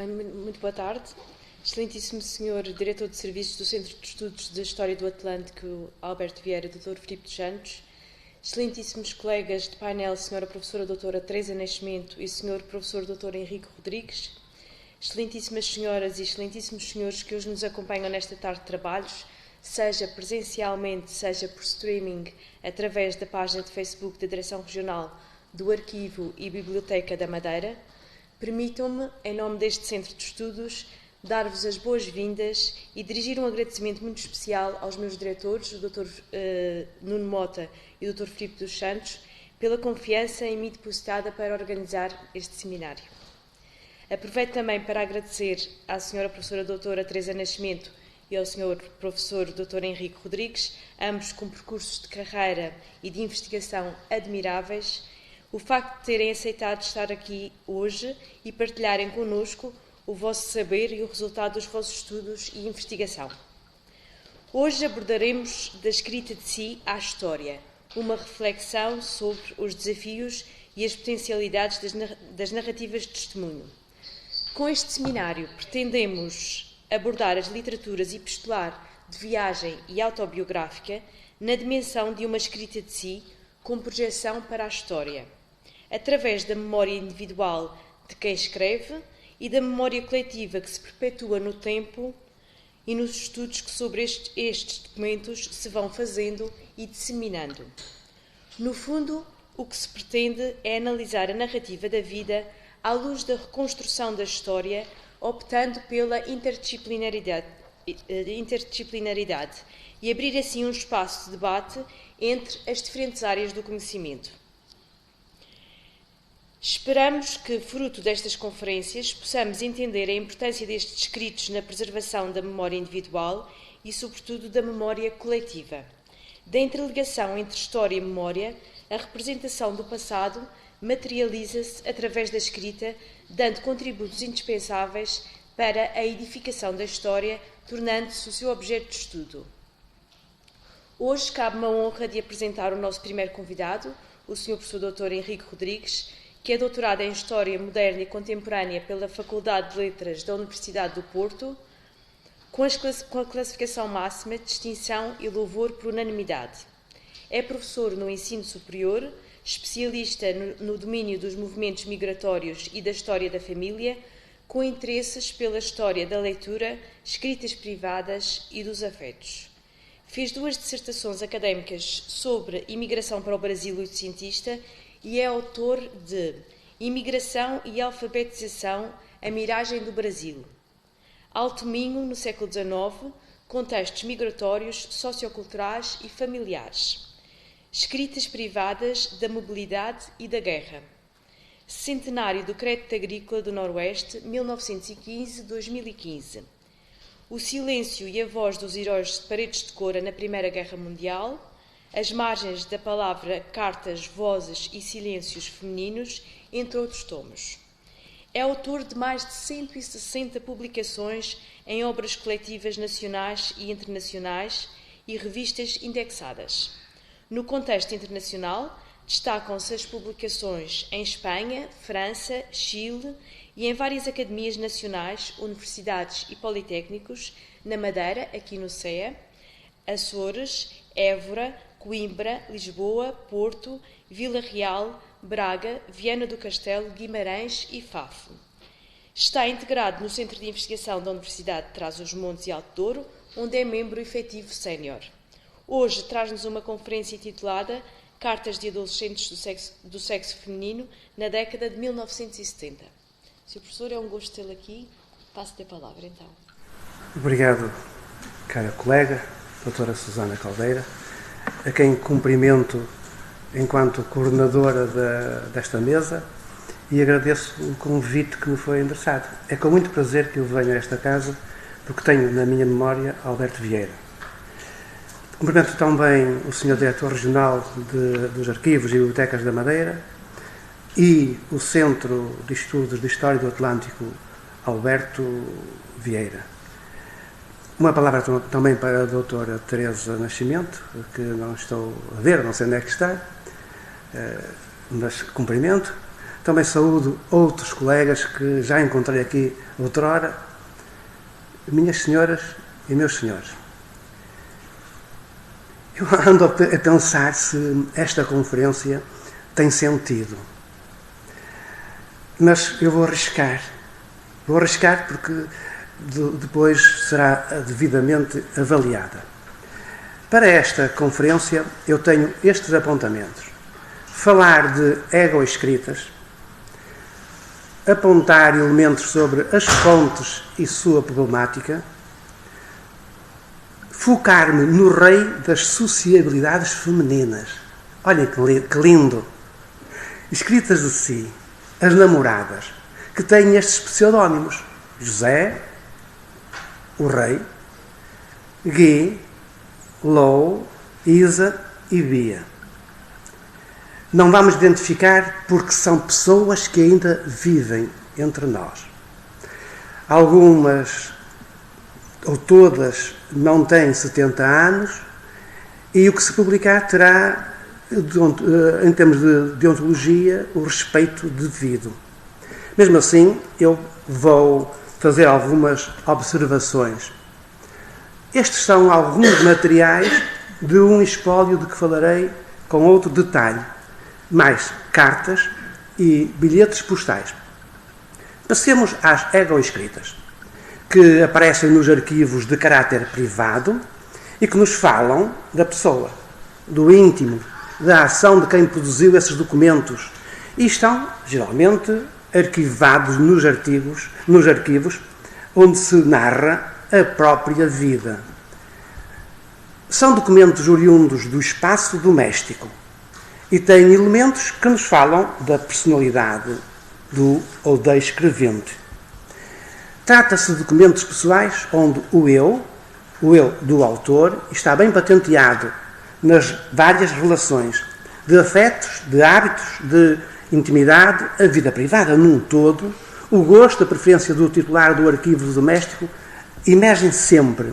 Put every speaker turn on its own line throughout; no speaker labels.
Muito boa tarde. Excelentíssimo Senhor Diretor de Serviços do Centro de Estudos da História do Atlântico, Alberto Vieira, Dr. Filipe dos Santos. Excelentíssimos colegas de painel, Sra. Professora Doutora Teresa Nascimento e Sr. Professor Dr. Henrique Rodrigues. Excelentíssimas senhoras e excelentíssimos senhores que hoje nos acompanham nesta tarde de trabalhos, seja presencialmente, seja por streaming, através da página de Facebook da Direção Regional do Arquivo e Biblioteca da Madeira. Permitam-me, em nome deste Centro de Estudos, dar-vos as boas-vindas e dirigir um agradecimento muito especial aos meus diretores, o Dr. Nuno Mota e o Dr. Filipe dos Santos, pela confiança em mim depositada para organizar este seminário. Aproveito também para agradecer à Sra. Professora Doutora Teresa Nascimento e ao Sr. Professor Dr. Henrique Rodrigues, ambos com percursos de carreira e de investigação admiráveis, o facto de terem aceitado estar aqui hoje e partilharem connosco o vosso saber e o resultado dos vossos estudos e investigação. Hoje abordaremos da escrita de si à história, uma reflexão sobre os desafios e as potencialidades das narrativas de testemunho. Com este seminário pretendemos abordar as literaturas epistolar de viagem e autobiográfica na dimensão de uma escrita de si com projeção para a história, através da memória individual de quem escreve e da memória coletiva que se perpetua no tempo e nos estudos que sobre estes documentos se vão fazendo e disseminando. No fundo, o que se pretende é analisar a narrativa da vida à luz da reconstrução da história, optando pela interdisciplinaridade e abrir assim um espaço de debate entre as diferentes áreas do conhecimento. Esperamos que, fruto destas conferências, possamos entender a importância destes escritos na preservação da memória individual e, sobretudo, da memória coletiva. Da interligação entre história e memória, a representação do passado materializa-se através da escrita, dando contributos indispensáveis para a edificação da história, tornando-se o seu objeto de estudo. Hoje cabe-me a honra de apresentar o nosso primeiro convidado, o Sr. Professor Dr. Henrique Rodrigues, que é doutorado em História Moderna e Contemporânea pela Faculdade de Letras da Universidade do Porto, com a classificação máxima de distinção e louvor por unanimidade. É professor no ensino superior, especialista no domínio dos movimentos migratórios e da história da família, com interesses pela história da leitura, escritas privadas e dos afetos. Fez 2 dissertações académicas sobre imigração para o Brasil e cientista e é autor de Imigração e Alfabetização, a Miragem do Brasil. Alto Minho, no século XIX, contextos migratórios, socioculturais e familiares. Escritas privadas da mobilidade e da guerra. Centenário do Crédito Agrícola do Noroeste, 1915-2015. O silêncio e a voz dos heróis de Paredes de Cora na Primeira Guerra Mundial. As margens da palavra, cartas, vozes e silêncios femininos, entre outros tomos. É autor de mais de 160 publicações em obras coletivas nacionais e internacionais e revistas indexadas. No contexto internacional, destacam-se as publicações em Espanha, França, Chile e em várias academias nacionais, universidades e politécnicos, na Madeira, aqui no CEA, Açores, Évora, Coimbra, Lisboa, Porto, Vila Real, Braga, Viana do Castelo, Guimarães e Faf. Está integrado no Centro de Investigação da Universidade de Trás-os-Montes e Alto Douro, onde é membro efetivo sénior. Hoje traz-nos uma conferência intitulada Cartas de Adolescentes do Sexo Feminino na década de 1970. Sr. Professor, é um gosto tê-lo aqui. Passo-lhe a palavra, então.
Obrigado, cara colega, doutora Susana Caldeira, a quem cumprimento enquanto coordenadora desta mesa e agradeço o convite que me foi endereçado. É com muito prazer que eu venho a esta casa, porque tenho na minha memória Alberto Vieira. Cumprimento também o Sr. Diretor Regional dos Arquivos e Bibliotecas da Madeira e o Centro de Estudos de História do Atlântico, Alberto Vieira. Uma palavra também para a doutora Teresa Nascimento, que não estou a ver, não sei onde é que está, mas cumprimento. também saúdo outros colegas que já encontrei aqui outrora, minhas senhoras e meus senhores. Eu ando a pensar se esta conferência tem sentido. Mas eu vou arriscar. Vou arriscar porque depois será devidamente avaliada. Para esta conferência eu tenho estes apontamentos. Falar de ego-escritas, apontar elementos sobre as fontes e sua problemática, focar-me no rei das sociabilidades femininas. Olhem que lindo! Escritas de si, as namoradas, que têm estes pseudónimos: José, o rei, Gui, Lou, Isa e Bia. Não vamos identificar porque são pessoas que ainda vivem entre nós. Algumas ou todas não têm 70 anos e o que se publicar terá, em termos de deontologia, o respeito devido. Mesmo assim, eu vou fazer algumas observações. Estes são alguns materiais de um espólio de que falarei com outro detalhe, mais cartas e bilhetes postais. Passemos às ego-escritas, que aparecem nos arquivos de caráter privado e que nos falam da pessoa, do íntimo, da ação de quem produziu esses documentos e estão, geralmente, arquivados nos arquivos onde se narra a própria vida. São documentos oriundos do espaço doméstico e têm elementos que nos falam da personalidade do ou da escrevente. Trata-se de documentos pessoais onde o eu do autor, está bem patenteado nas várias relações de afetos, de hábitos, de intimidade, a vida privada num todo, o gosto, a preferência do titular do arquivo doméstico, emergem sempre.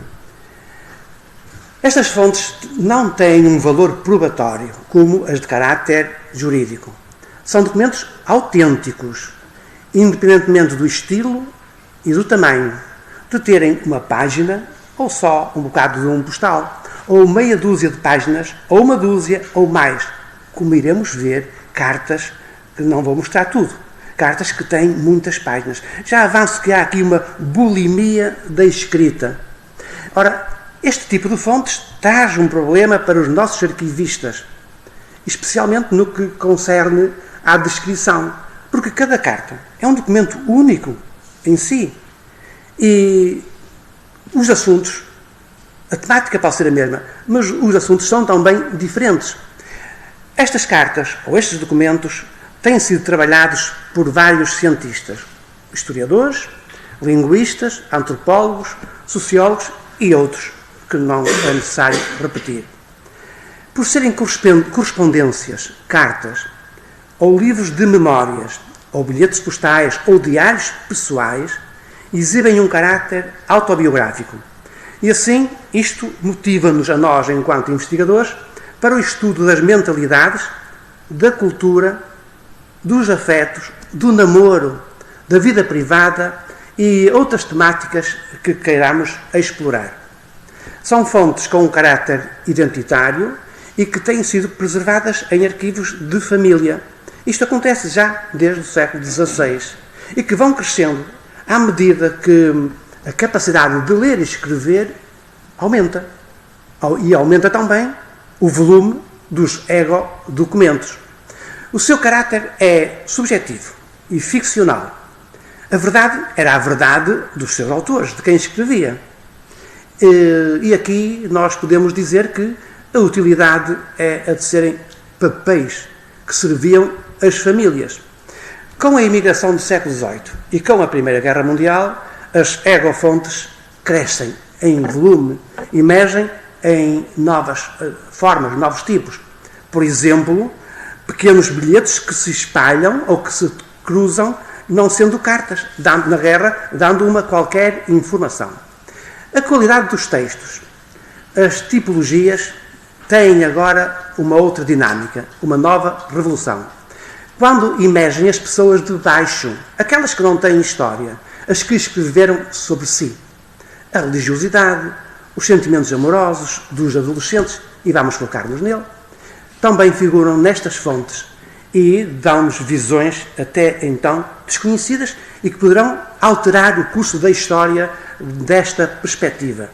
Estas fontes não têm um valor probatório, como as de caráter jurídico. São documentos autênticos, independentemente do estilo e do tamanho, de terem uma página ou só um bocado de um postal, ou meia dúzia de páginas, ou uma dúzia ou mais. Como iremos ver, cartas que não vou mostrar tudo. Cartas que têm muitas páginas. Já avanço que há aqui uma bulimia da escrita. Ora, este tipo de fontes traz um problema para os nossos arquivistas, especialmente no que concerne à descrição, porque cada carta é um documento único em si e os assuntos, a temática pode ser a mesma, mas os assuntos são também diferentes. Estas cartas ou estes documentos têm sido trabalhados por vários cientistas, historiadores, linguistas, antropólogos, sociólogos e outros, que não é necessário repetir. Por serem correspondências, cartas, ou livros de memórias, ou bilhetes postais, ou diários pessoais, exibem um caráter autobiográfico. E assim, isto motiva-nos a nós, enquanto investigadores, para o estudo das mentalidades, da cultura, dos afetos, do namoro, da vida privada e outras temáticas que queiramos explorar. São fontes com um caráter identitário e que têm sido preservadas em arquivos de família. Isto acontece já desde o século XVI e que vão crescendo à medida que a capacidade de ler e escrever aumenta. E aumenta também o volume dos ego-documentos. O seu caráter é subjetivo e ficcional. A verdade era a verdade dos seus autores, de quem escrevia. E aqui nós podemos dizer que a utilidade é a de serem papéis que serviam as famílias. Com a imigração do século XVIII e com a Primeira Guerra Mundial, as egofontes crescem em volume, emergem em novas formas, novos tipos. Por exemplo, pequenos bilhetes que se espalham ou que se cruzam, não sendo cartas, na guerra, dando uma qualquer informação. A qualidade dos textos, as tipologias, têm agora uma outra dinâmica, uma nova revolução. Quando emergem as pessoas de baixo, aquelas que não têm história, as que escreveram sobre si, a religiosidade, os sentimentos amorosos dos adolescentes, e vamos focar-nos nele, também figuram nestas fontes e dão-nos visões até então desconhecidas e que poderão alterar o curso da história desta perspectiva.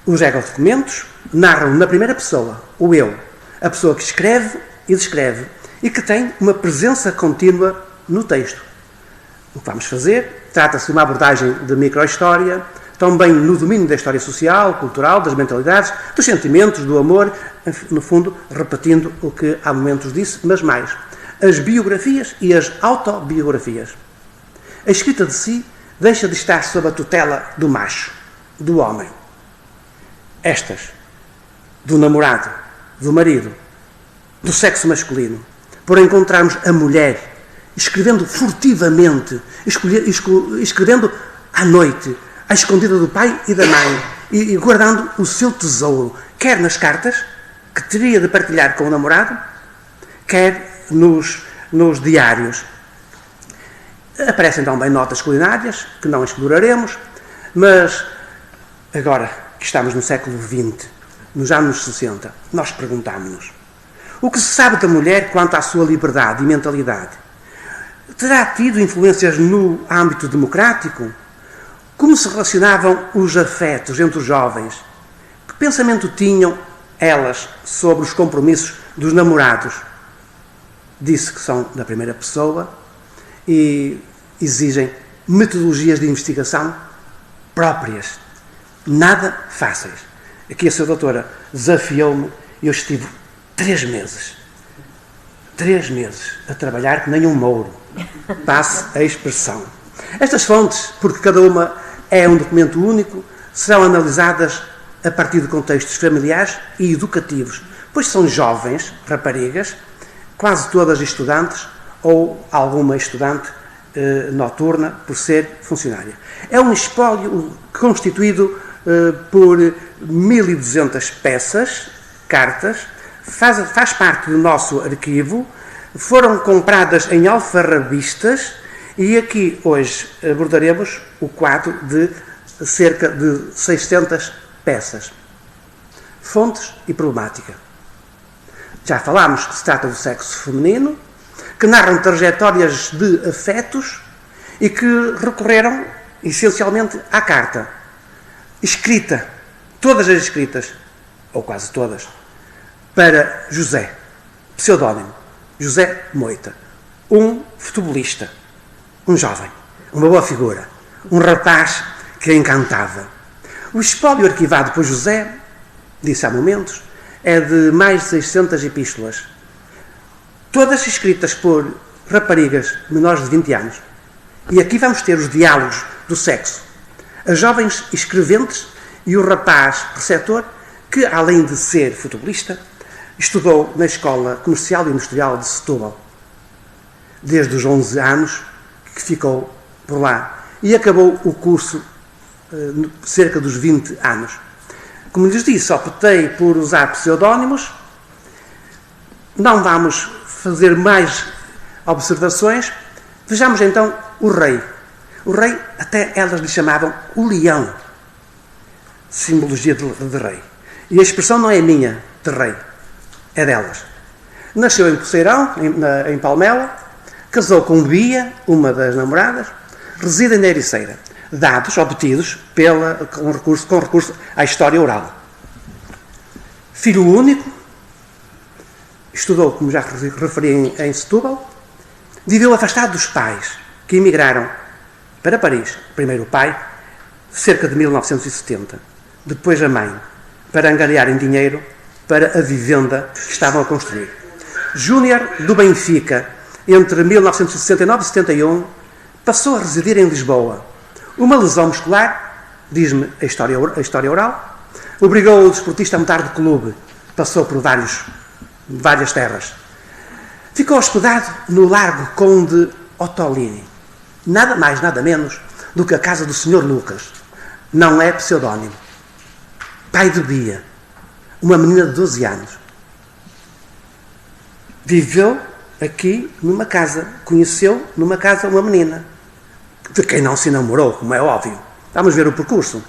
Os egodocumentos narram na primeira pessoa, o eu, a pessoa que escreve e descreve e que tem uma presença contínua no texto. O que vamos fazer? Trata-se de uma abordagem de microhistória, também no domínio da história social, cultural, das mentalidades, dos sentimentos, do amor, no fundo, repetindo o que há momentos disse, mas mais. As biografias e as autobiografias. A escrita de si deixa de estar sob a tutela do macho, do homem. Estas, do namorado, do marido, do sexo masculino, por encontrarmos a mulher escrevendo furtivamente, escrevendo à noite, à escondida do pai e da mãe, e guardando o seu tesouro, quer nas cartas, que teria de partilhar com o namorado, quer nos diários. Aparecem também notas culinárias, que não exploraremos, mas agora que estamos no século XX, nos anos 60, nós perguntamos-nos: o que se sabe da mulher quanto à sua liberdade e mentalidade? Terá tido influências no âmbito democrático? Como se relacionavam os afetos entre os jovens? Que pensamento tinham elas sobre os compromissos dos namorados? Disse que são da primeira pessoa e exigem metodologias de investigação próprias, nada fáceis. Aqui a sua doutora desafiou-me e eu estive 3 meses a trabalhar que nem um mouro, passe a expressão. Estas fontes, porque cada uma é um documento único, serão analisadas a partir de contextos familiares e educativos, pois são jovens, raparigas, quase todas estudantes ou alguma estudante noturna por ser funcionária. É um espólio constituído por 1.200 peças, cartas, faz parte do nosso arquivo, foram compradas em alfarrabistas e aqui hoje abordaremos o quadro de cerca de 600 peças. Fontes e problemática. Já falámos que se trata do sexo feminino, que narram trajetórias de afetos e que recorreram essencialmente à carta. Escrita, todas as escritas, ou quase todas, para José, pseudónimo, José Moita, um futebolista, um jovem, uma boa figura, um rapaz que a encantava. O espólio arquivado por José, disse há momentos, é de mais de 600 epístolas, todas escritas por raparigas menores de 20 anos. E aqui vamos ter os diálogos do sexo, as jovens escreventes e o rapaz preceptor que, além de ser futebolista, estudou na Escola Comercial e Industrial de Setúbal, desde os 11 anos que ficou por lá, e acabou o curso cerca dos 20 anos. Como lhes disse, optei por usar pseudónimos. Não vamos fazer mais observações. Vejamos então o rei. O rei, até elas lhe chamavam o leão, simbologia de rei. E a expressão não é minha, de rei, é delas. Nasceu em Poceirão, em Palmela, casou com Bia, uma das namoradas, reside em Ericeira. Dados obtidos com recurso à história oral. Filho único, estudou, como já referi, em Setúbal, viveu afastado dos pais, que emigraram para Paris. Primeiro o pai, cerca de 1970. Depois a mãe, para angariarem dinheiro para a vivenda que estavam a construir. Júnior do Benfica, entre 1969 e 71, passou a residir em Lisboa. Uma lesão muscular, diz-me a história oral, obrigou o desportista a mudar de clube. Passou por várias terras. Ficou hospedado no Largo Conde Ottolini. Nada mais, nada menos do que a casa do Sr. Lucas. Não é pseudónimo. Pai de Bia, uma menina de 12 anos. Viveu aqui numa casa. Conheceu numa casa uma menina, de quem não se namorou, como é óbvio. Vamos ver o percurso.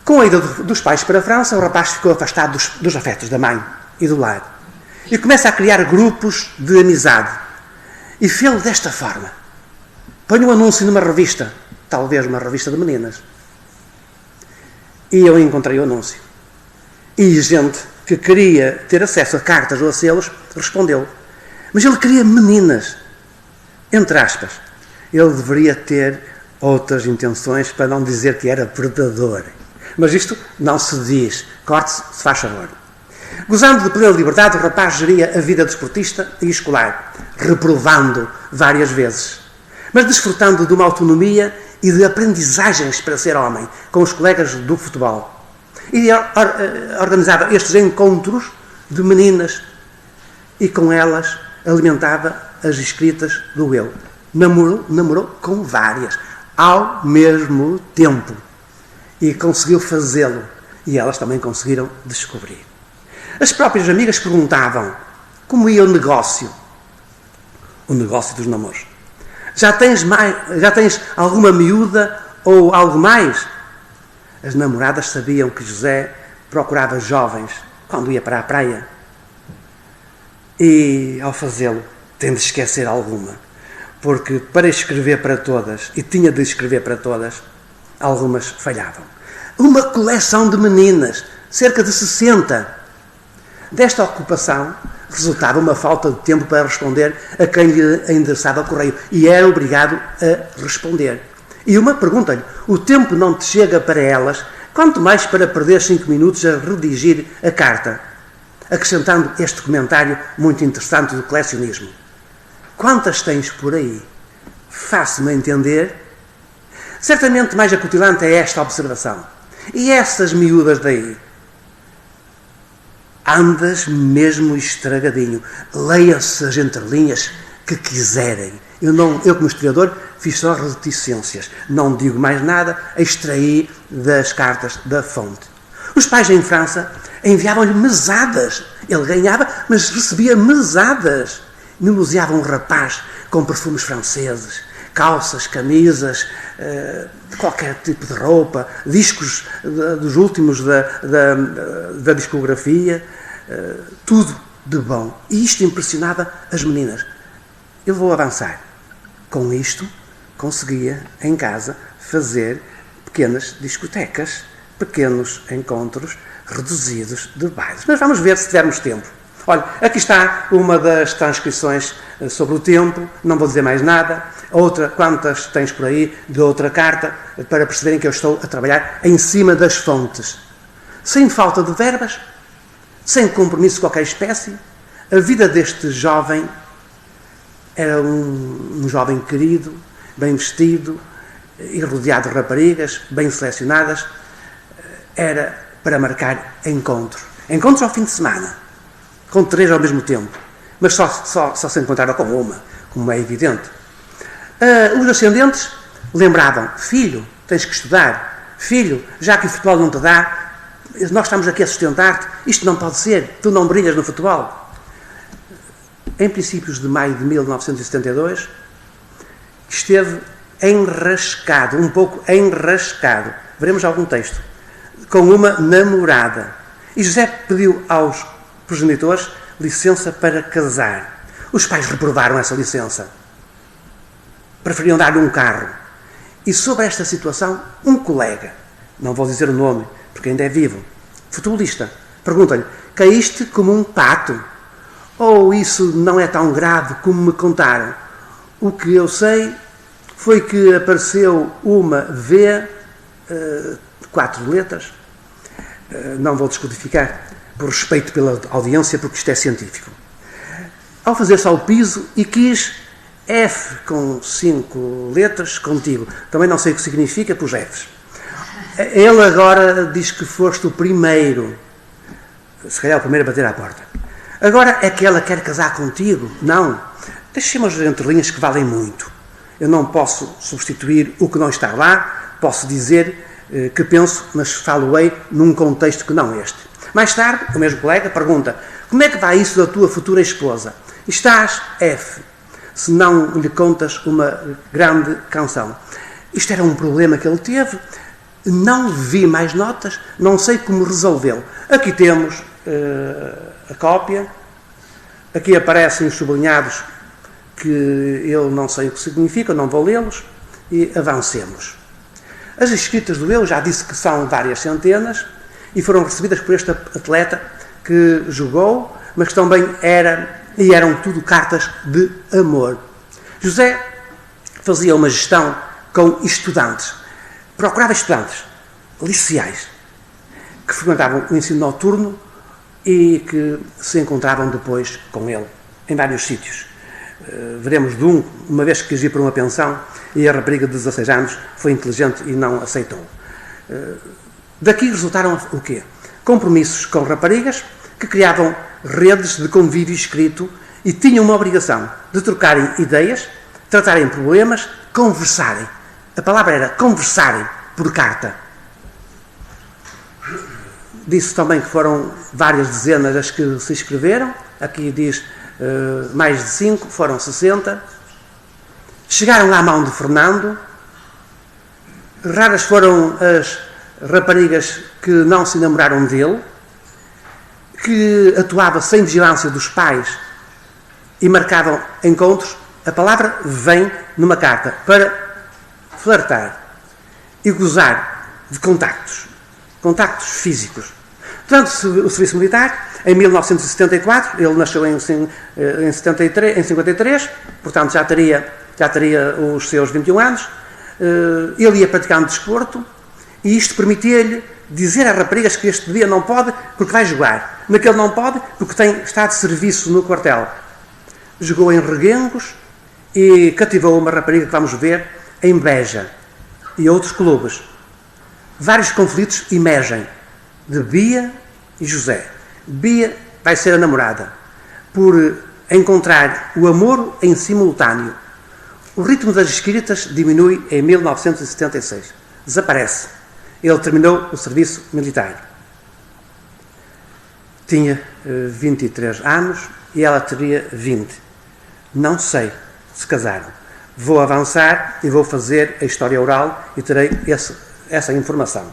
Com a ida dos pais para a França, o rapaz ficou afastado dos afetos da mãe e do lar. E começa a criar grupos de amizade. E fê-lo desta forma. Põe um anúncio numa revista, talvez uma revista de meninas. E eu encontrei o anúncio. E gente que queria ter acesso a cartas ou a selos respondeu. Mas ele queria meninas. Entre aspas. Ele deveria ter outras intenções, para não dizer que era predador. Mas isto não se diz. Corte-se, se faz favor. Gozando de plena liberdade, o rapaz geria a vida desportista e escolar, reprovando várias vezes, mas desfrutando de uma autonomia e de aprendizagens para ser homem, com os colegas do futebol. E organizava estes encontros de meninas e com elas alimentava as escritas do eu. Namorou com várias, ao mesmo tempo. E conseguiu fazê-lo. E elas também conseguiram descobrir. As próprias amigas perguntavam como ia o negócio dos namoros. Já tens alguma miúda ou algo mais? As namoradas sabiam que José procurava jovens quando ia para a praia. E, ao fazê-lo, tem de esquecer alguma. Porque para escrever para todas, e tinha de escrever para todas, algumas falhavam. Uma coleção de meninas, cerca de 60. Desta ocupação resultava uma falta de tempo para responder a quem lhe endereçava correio. E era obrigado a responder. E uma pergunta-lhe, o tempo não te chega para elas, quanto mais para perder 5 minutos a redigir a carta? Acrescentando este comentário muito interessante do colecionismo. Quantas tens por aí? Faço-me entender. Certamente mais acutilante é esta observação. E essas miúdas daí? Andas mesmo estragadinho. Leia-se as entrelinhas que quiserem. Eu como historiador, fiz só reticências. Não digo mais nada, extraí das cartas da fonte. Os pais em França enviavam-lhe mesadas. Ele ganhava, mas recebia mesadas. Mimoseava um rapaz com perfumes franceses, calças, camisas, qualquer tipo de roupa, discos dos últimos da discografia, tudo de bom. E isto impressionava as meninas. Eu vou avançar. Com isto, conseguia, em casa, fazer pequenas discotecas, pequenos encontros reduzidos de bailes. Mas vamos ver se tivermos tempo. Olha, aqui está uma das transcrições sobre o tempo, não vou dizer mais nada. Outra, quantas tens por aí, de outra carta, para perceberem que eu estou a trabalhar em cima das fontes. Sem falta de verbas, sem compromisso de qualquer espécie, a vida deste jovem era um jovem querido, bem vestido e rodeado de raparigas, bem selecionadas. Era para marcar encontros. Encontros ao fim de semana, com 3 ao mesmo tempo, mas só se encontrava com uma, como é evidente. Os ascendentes lembravam, filho, tens que estudar, filho, já que o futebol não te dá, nós estamos aqui a sustentar-te, isto não pode ser, tu não brilhas no futebol. Em princípios de maio de 1972, esteve enrascado, um pouco enrascado, veremos algum texto, com uma namorada. E José pediu aos progenitores licença para casar. Os pais reprovaram essa licença. Preferiam dar-lhe um carro. E sobre esta situação, um colega, não vou dizer o nome, porque ainda é vivo, futebolista, pergunta-lhe, caíste como um pato? Ou isso não é tão grave como me contaram? O que eu sei foi que apareceu uma V, 4 letras, não vou descodificar, por respeito pela audiência, porque isto é científico. Ao fazer só o piso, e quis F com 5 letras contigo. Também não sei o que significa, pus Fs. Ele agora diz que foste o primeiro, se calhar o primeiro a bater à porta. Agora é que ela quer casar contigo? Não. Deixem-me as entrelinhas que valem muito. Eu não posso substituir o que não está lá, posso dizer que penso, mas falo-ei num contexto que não este. Mais tarde, o mesmo colega pergunta, Como é que vai isso da tua futura esposa? Estás F, se não lhe contas uma grande canção. Isto era um problema que ele teve, não vi mais notas, não sei como resolvê-lo. Aqui temos a cópia, aqui aparecem os sublinhados que eu não sei o que significam, não vou lê-los, e avancemos. As escritas do eu já disse que são várias centenas e foram recebidas por este atleta que jogou, mas que também eram tudo cartas de amor. José fazia uma gestão com estudantes, procurava estudantes liceais que frequentavam o ensino noturno e que se encontravam depois com ele em vários sítios. Veremos de uma vez que agia por uma pensão e a rapariga de 16 anos foi inteligente e não aceitou. Daqui resultaram o quê? Compromissos com raparigas que criavam redes de convívio escrito e tinham uma obrigação de trocarem ideias, tratarem problemas, conversarem. A palavra era conversarem por carta. Disse também que foram várias dezenas as que se inscreveram. Aqui diz mais de 5, foram 60. Chegaram à mão de Fernando. Raras foram as raparigas que não se namoraram dele, que atuava sem vigilância dos pais e marcavam encontros. A palavra vem numa carta para flertar e gozar de contactos físicos. Durante o serviço militar, em 1974, ele nasceu em 53, portanto já teria os seus 21 anos, ele ia praticando desporto e isto permitia-lhe dizer a raparigas que este dia não pode porque vai jogar, naquele não pode porque está de serviço no quartel. Jogou em Reguengos e cativou uma rapariga que vamos ver em Beja e outros clubes. Vários conflitos emergem de Bia e José. Bia vai ser a namorada por encontrar o amor em simultâneo. O ritmo das escritas diminui em 1976. Desaparece. Ele terminou o serviço militar. Tinha 23 anos e ela teria 20. Não sei se casaram. Vou avançar e vou fazer a história oral e terei essa informação.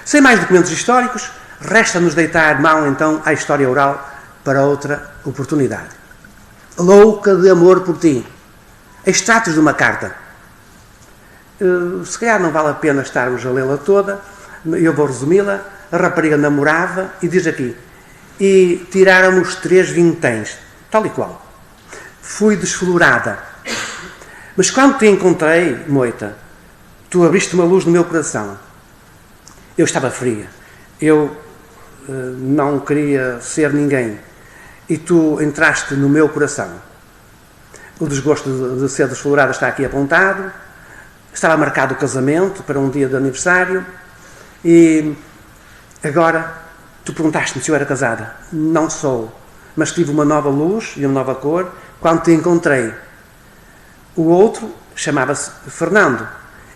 Sem mais documentos históricos, resta-nos deitar mão então à história oral para outra oportunidade. Louca de amor por ti. Extratos de uma carta. Se calhar não vale a pena estarmos a lê-la toda, eu vou resumi-la. A rapariga namorava e diz aqui: e tiraram-nos 3 vinténs, tal e qual. Fui desflorada. Mas quando te encontrei, moita, tu abriste uma luz no meu coração. Eu estava fria. Eu não queria ser ninguém. E tu entraste no meu coração. O desgosto de ser desflorada está aqui apontado. Estava marcado o casamento para um dia de aniversário. E agora tu perguntaste-me se eu era casada. Não sou. Mas tive uma nova luz e uma nova cor quando te encontrei. O outro chamava-se Fernando.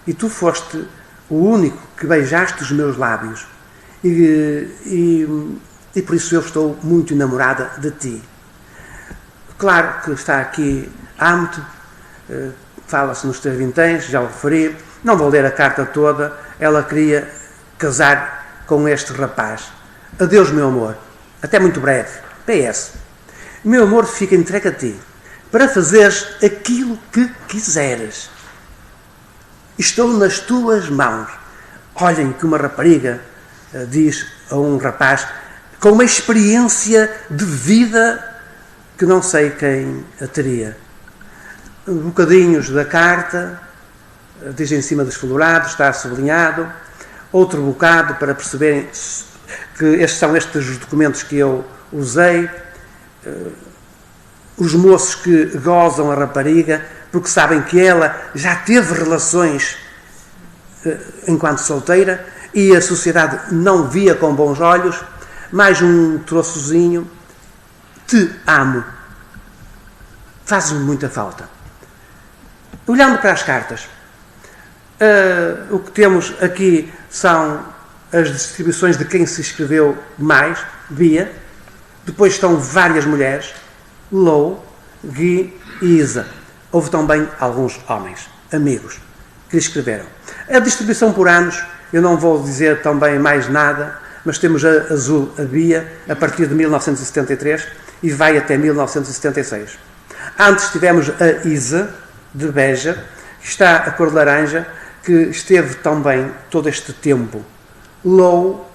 E tu foste o único que beijaste os meus lábios. E por isso eu estou muito enamorada de ti. Claro que está aqui amo-te, fala-se nos 3 vinténs, já o referi. Não vou ler a carta toda. Ela queria casar com este rapaz. Adeus, meu amor. Até muito breve. PS. Meu amor fica entregue a ti, para fazeres aquilo que quiseres. Estou nas tuas mãos. Olhem que uma rapariga diz a um rapaz com uma experiência de vida que não sei quem a teria. Bocadinhos da carta, diz em cima desflorado, está sublinhado. Outro bocado para perceberem que são estes os documentos que eu usei. Os moços que gozam a rapariga porque sabem que ela já teve relações enquanto solteira e a sociedade não via com bons olhos. Mais um troçozinho. Te amo. Faz-me muita falta. Olhando para as cartas, o que temos aqui são as distribuições de quem se inscreveu mais. Bia, Depois estão várias mulheres, Lou, Guy e Isa. Houve também alguns homens, amigos, que lhe escreveram. A distribuição por anos, eu não vou dizer também mais nada, mas temos a azul, a Bia, a partir de 1973 e vai até 1976. Antes tivemos a Isa, de Beja, que está a cor de laranja, que esteve também todo este tempo. Lou,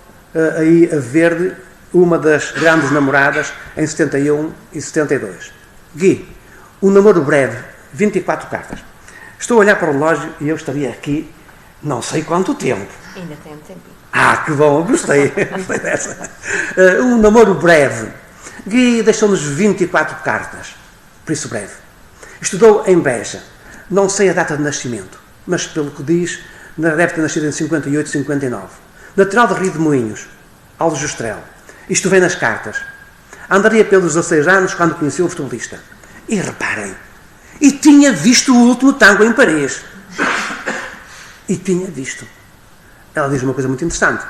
aí a verde, uma das grandes namoradas, em 71 e 72. Gui, um namoro breve, 24 cartas. Estou a olhar para o relógio e eu estaria aqui não sei quanto tempo.
Ainda tem um tempinho.
Que bom, gostei dessa. Um namoro breve. Gui deixou-nos 24 cartas, por isso breve. Estudou em Beja. Não sei a data de nascimento, mas pelo que diz, deve ter nascido em 58, 59. Natural de Rio de Moinhos, Aljustrel. Isto vem nas cartas. Andaria pelos 16 anos quando conheceu o futebolista. E reparem, e tinha visto o último tango em Paris. E tinha visto. Ela diz uma coisa muito interessante.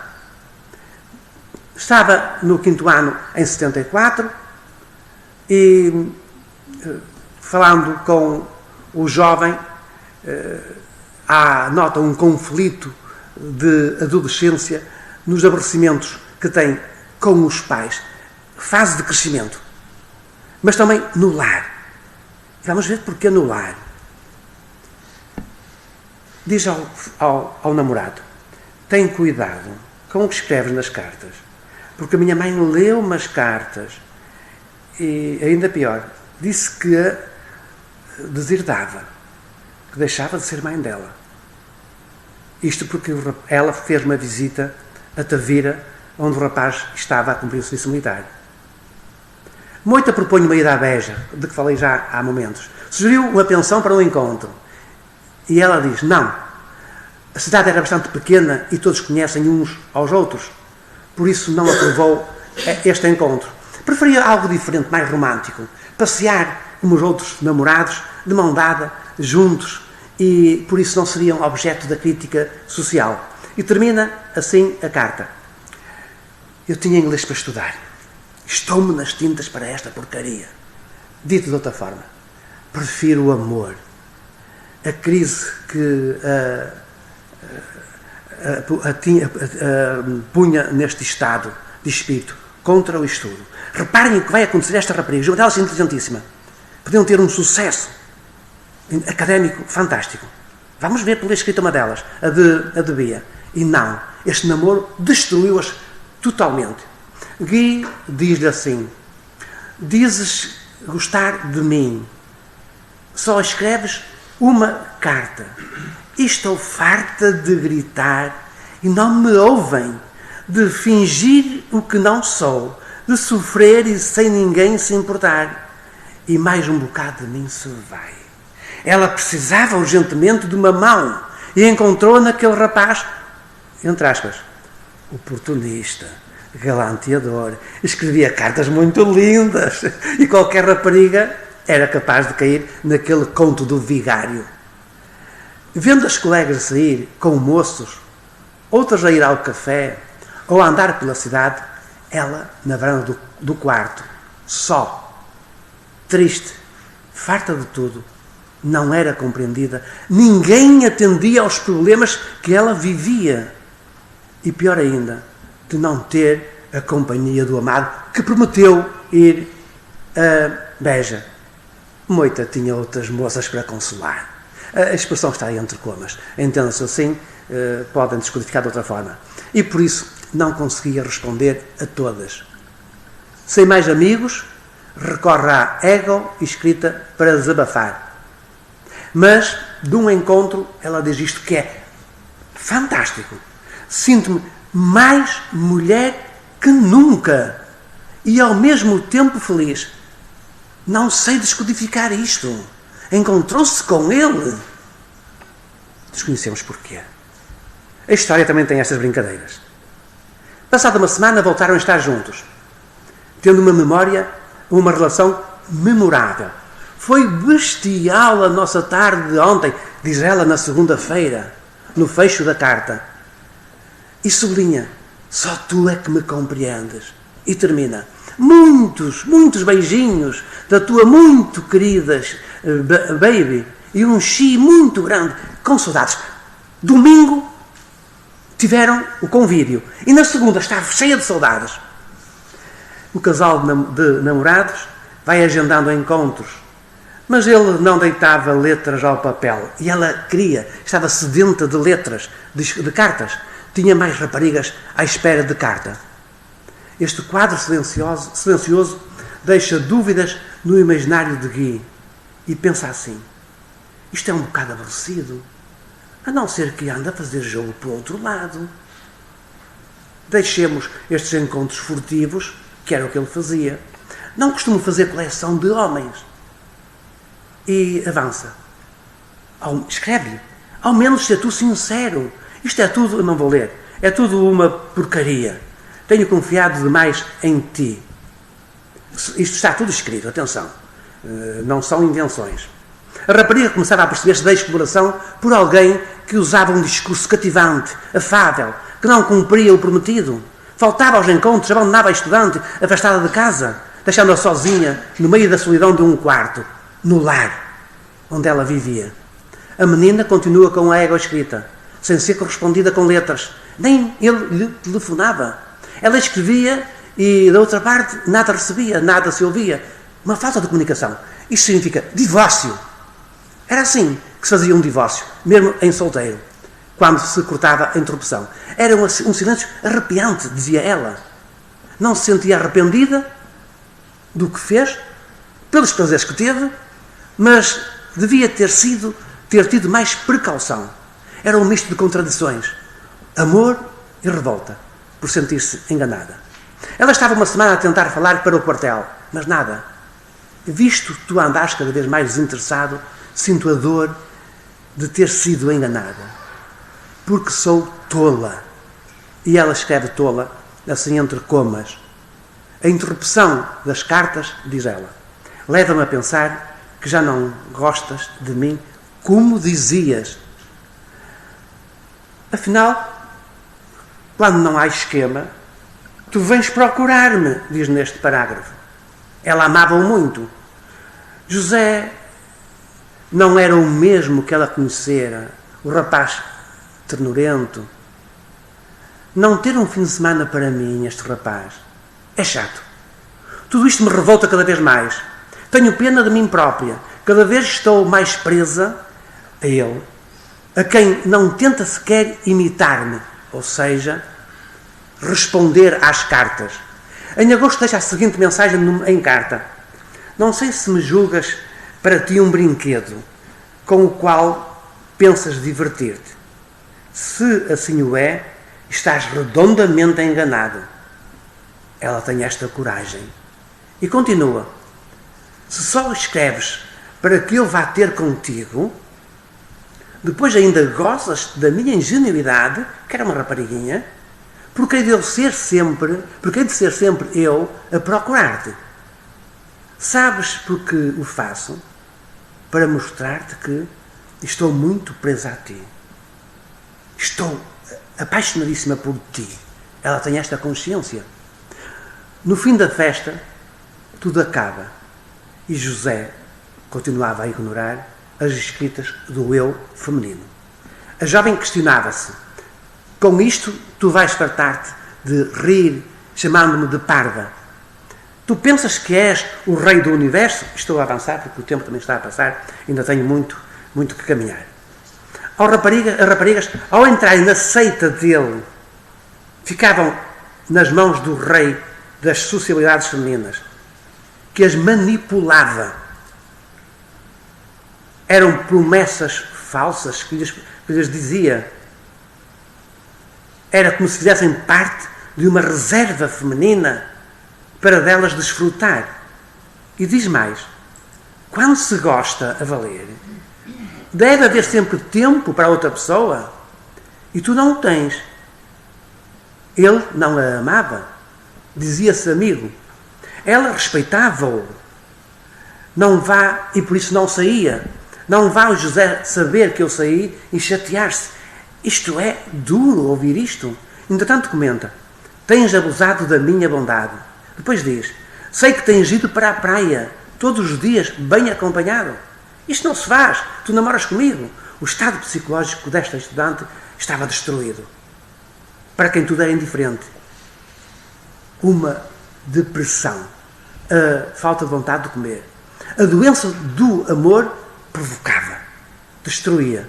Estava no 5º ano, em 74, e falando com o jovem, nota um conflito de adolescência nos aborrecimentos que tem com os pais, fase de crescimento, mas também no lar. Vamos ver porquê no lar. Diz ao namorado: tem cuidado com o que escreves nas cartas, porque a minha mãe leu umas cartas e, ainda pior, disse que a deserdava, que deixava de ser mãe dela. Isto porque ela fez uma visita a Tavira, onde o rapaz estava a cumprir o serviço militar. Moita propõe uma ida à Beja, de que falei já há momentos. Sugeriu uma pensão para um encontro. E ela diz: não. A cidade era bastante pequena e todos conhecem uns aos outros. Por isso não aprovou este encontro. Preferia algo diferente, mais romântico. Passear como os outros namorados, de mão dada, juntos, e por isso não seriam objeto da crítica social. E termina assim a carta: eu tinha inglês para estudar. Estou-me nas tintas para esta porcaria. Dito de outra forma, prefiro o amor. A crise que punha neste estado de espírito contra o estudo. Reparem o que vai acontecer a esta rapariga. Uma delas inteligentíssima. Podiam ter um sucesso académico fantástico. Vamos ver pela escrita uma delas, a de Bia. E não, este namoro destruiu-as totalmente. Gui diz-lhe assim: dizes gostar de mim, só escreves uma carta. E estou farta de gritar e não me ouvem, de fingir o que não sou, de sofrer e sem ninguém se importar. E mais um bocado de mim se vai. Ela precisava urgentemente de uma mão e encontrou naquele rapaz, entre aspas, oportunista, galanteador. Escrevia cartas muito lindas e qualquer rapariga era capaz de cair naquele conto do vigário. Vendo as colegas a sair com moços, outras a ir ao café ou a andar pela cidade, ela na varanda do quarto, só, triste, farta de tudo, não era compreendida. Ninguém atendia aos problemas que ela vivia. E pior ainda, de não ter a companhia do amado que prometeu ir a Beja. Moita tinha outras moças para consolar. A expressão está aí entre comas. Entenda-se assim, podem descodificar de outra forma. E por isso não conseguia responder a todas. Sem mais amigos, recorre à ego escrita para desabafar. Mas, de um encontro, ela diz isto que é fantástico. Sinto-me mais mulher que nunca e ao mesmo tempo feliz. Não sei descodificar isto. Encontrou-se com ele. Desconhecemos porquê. A história também tem estas brincadeiras. Passada uma semana voltaram a estar juntos, tendo uma memória, uma relação memorável. Foi bestial a nossa tarde de ontem, diz ela na segunda-feira, no fecho da carta. E sublinha: só tu é que me compreendes. E termina: muitos beijinhos da tua muito querida baby e um chi muito grande, com saudades. Domingo tiveram o convívio e na segunda estava cheia de saudades. O casal de namorados vai agendando encontros, mas ele não deitava letras ao papel e ela queria, estava sedenta de letras, de cartas. Tinha mais raparigas à espera de carta. Este quadro silencioso deixa dúvidas no imaginário de Guy e pensa assim: isto é um bocado aborrecido, a não ser que ande a fazer jogo para o outro lado. Deixemos estes encontros furtivos, que era o que ele fazia. Não costumo fazer coleção de homens. E avança. Escreve. Ao menos ser tu sincero. Isto é tudo, eu não vou ler, é tudo uma porcaria. Tenho confiado demais em ti. Isto está tudo escrito, atenção. Não são invenções. A rapariga começava a perceber-se da exploração por alguém que usava um discurso cativante, afável, que não cumpria o prometido. Faltava aos encontros, abandonava a estudante, afastada de casa, deixando-a sozinha no meio da solidão de um quarto, no lar onde ela vivia. A menina continua com a égua escrita, sem ser correspondida com letras. Nem ele lhe telefonava. Ela escrevia e, da outra parte, nada recebia, nada se ouvia. Uma falta de comunicação. Isto significa divórcio. Era assim que se fazia um divórcio, mesmo em solteiro, quando se cortava a interrupção. Era um silêncio arrepiante, dizia ela. Não se sentia arrependida do que fez, pelos prazeres que teve, mas devia ter tido mais precaução. Era um misto de contradições, amor e revolta, por sentir-se enganada. Ela estava uma semana a tentar falar para o quartel, mas nada. Visto que tu andas cada vez mais desinteressado, sinto a dor de ter sido enganada. Porque sou tola. E ela escreve tola, assim entre comas. A interrupção das cartas, diz ela, leva-me a pensar que já não gostas de mim como dizias. Afinal, quando não há esquema, tu vens procurar-me, diz neste parágrafo. Ela amava-o muito. José não era o mesmo que ela conhecera, o rapaz ternurento. Não ter um fim de semana para mim, este rapaz, é chato. Tudo isto me revolta cada vez mais. Tenho pena de mim própria. Cada vez estou mais presa a ele, a quem não tenta sequer imitar-me, ou seja, responder às cartas. Em agosto deixa a seguinte mensagem em carta: não sei se me julgas para ti um brinquedo com o qual pensas divertir-te. Se assim o é, estás redondamente enganado. Ela tem esta coragem. E continua: se só escreves para que eu vá ter contigo, depois ainda gozas da minha ingenuidade, que era uma rapariguinha, porque hei de ser sempre eu a procurar-te. Sabes porque o faço? Para mostrar-te que estou muito presa a ti. Estou apaixonadíssima por ti. Ela tem esta consciência. No fim da festa, tudo acaba. E José continuava a ignorar as escritas do eu feminino. A jovem questionava-se: com isto tu vais fartar-te de rir, chamando-me de parva. Tu pensas que és o rei do universo? Estou a avançar, porque o tempo também está a passar, ainda tenho muito que caminhar. As raparigas, ao entrarem na seita dele, ficavam nas mãos do rei das socialidades femininas, que as manipulava. Eram promessas falsas que lhes dizia. Era como se fizessem parte de uma reserva feminina para delas desfrutar. E diz mais: quando se gosta a valer, deve haver sempre tempo para outra pessoa, e tu não o tens. Ele não a amava, dizia-se amigo. Ela respeitava-o. Não vá, e por isso não saía. Não vá o José saber que eu saí e chatear-se. Isto é duro ouvir isto. Entretanto comenta: tens abusado da minha bondade. Depois diz: Sei que tens ido para a praia, todos os dias, bem acompanhado. Isto não se faz. Tu namoras comigo. O estado psicológico desta estudante estava destruído. Para quem tudo era indiferente. Uma depressão. A falta de vontade de comer. A doença do amor provocava. Destruía.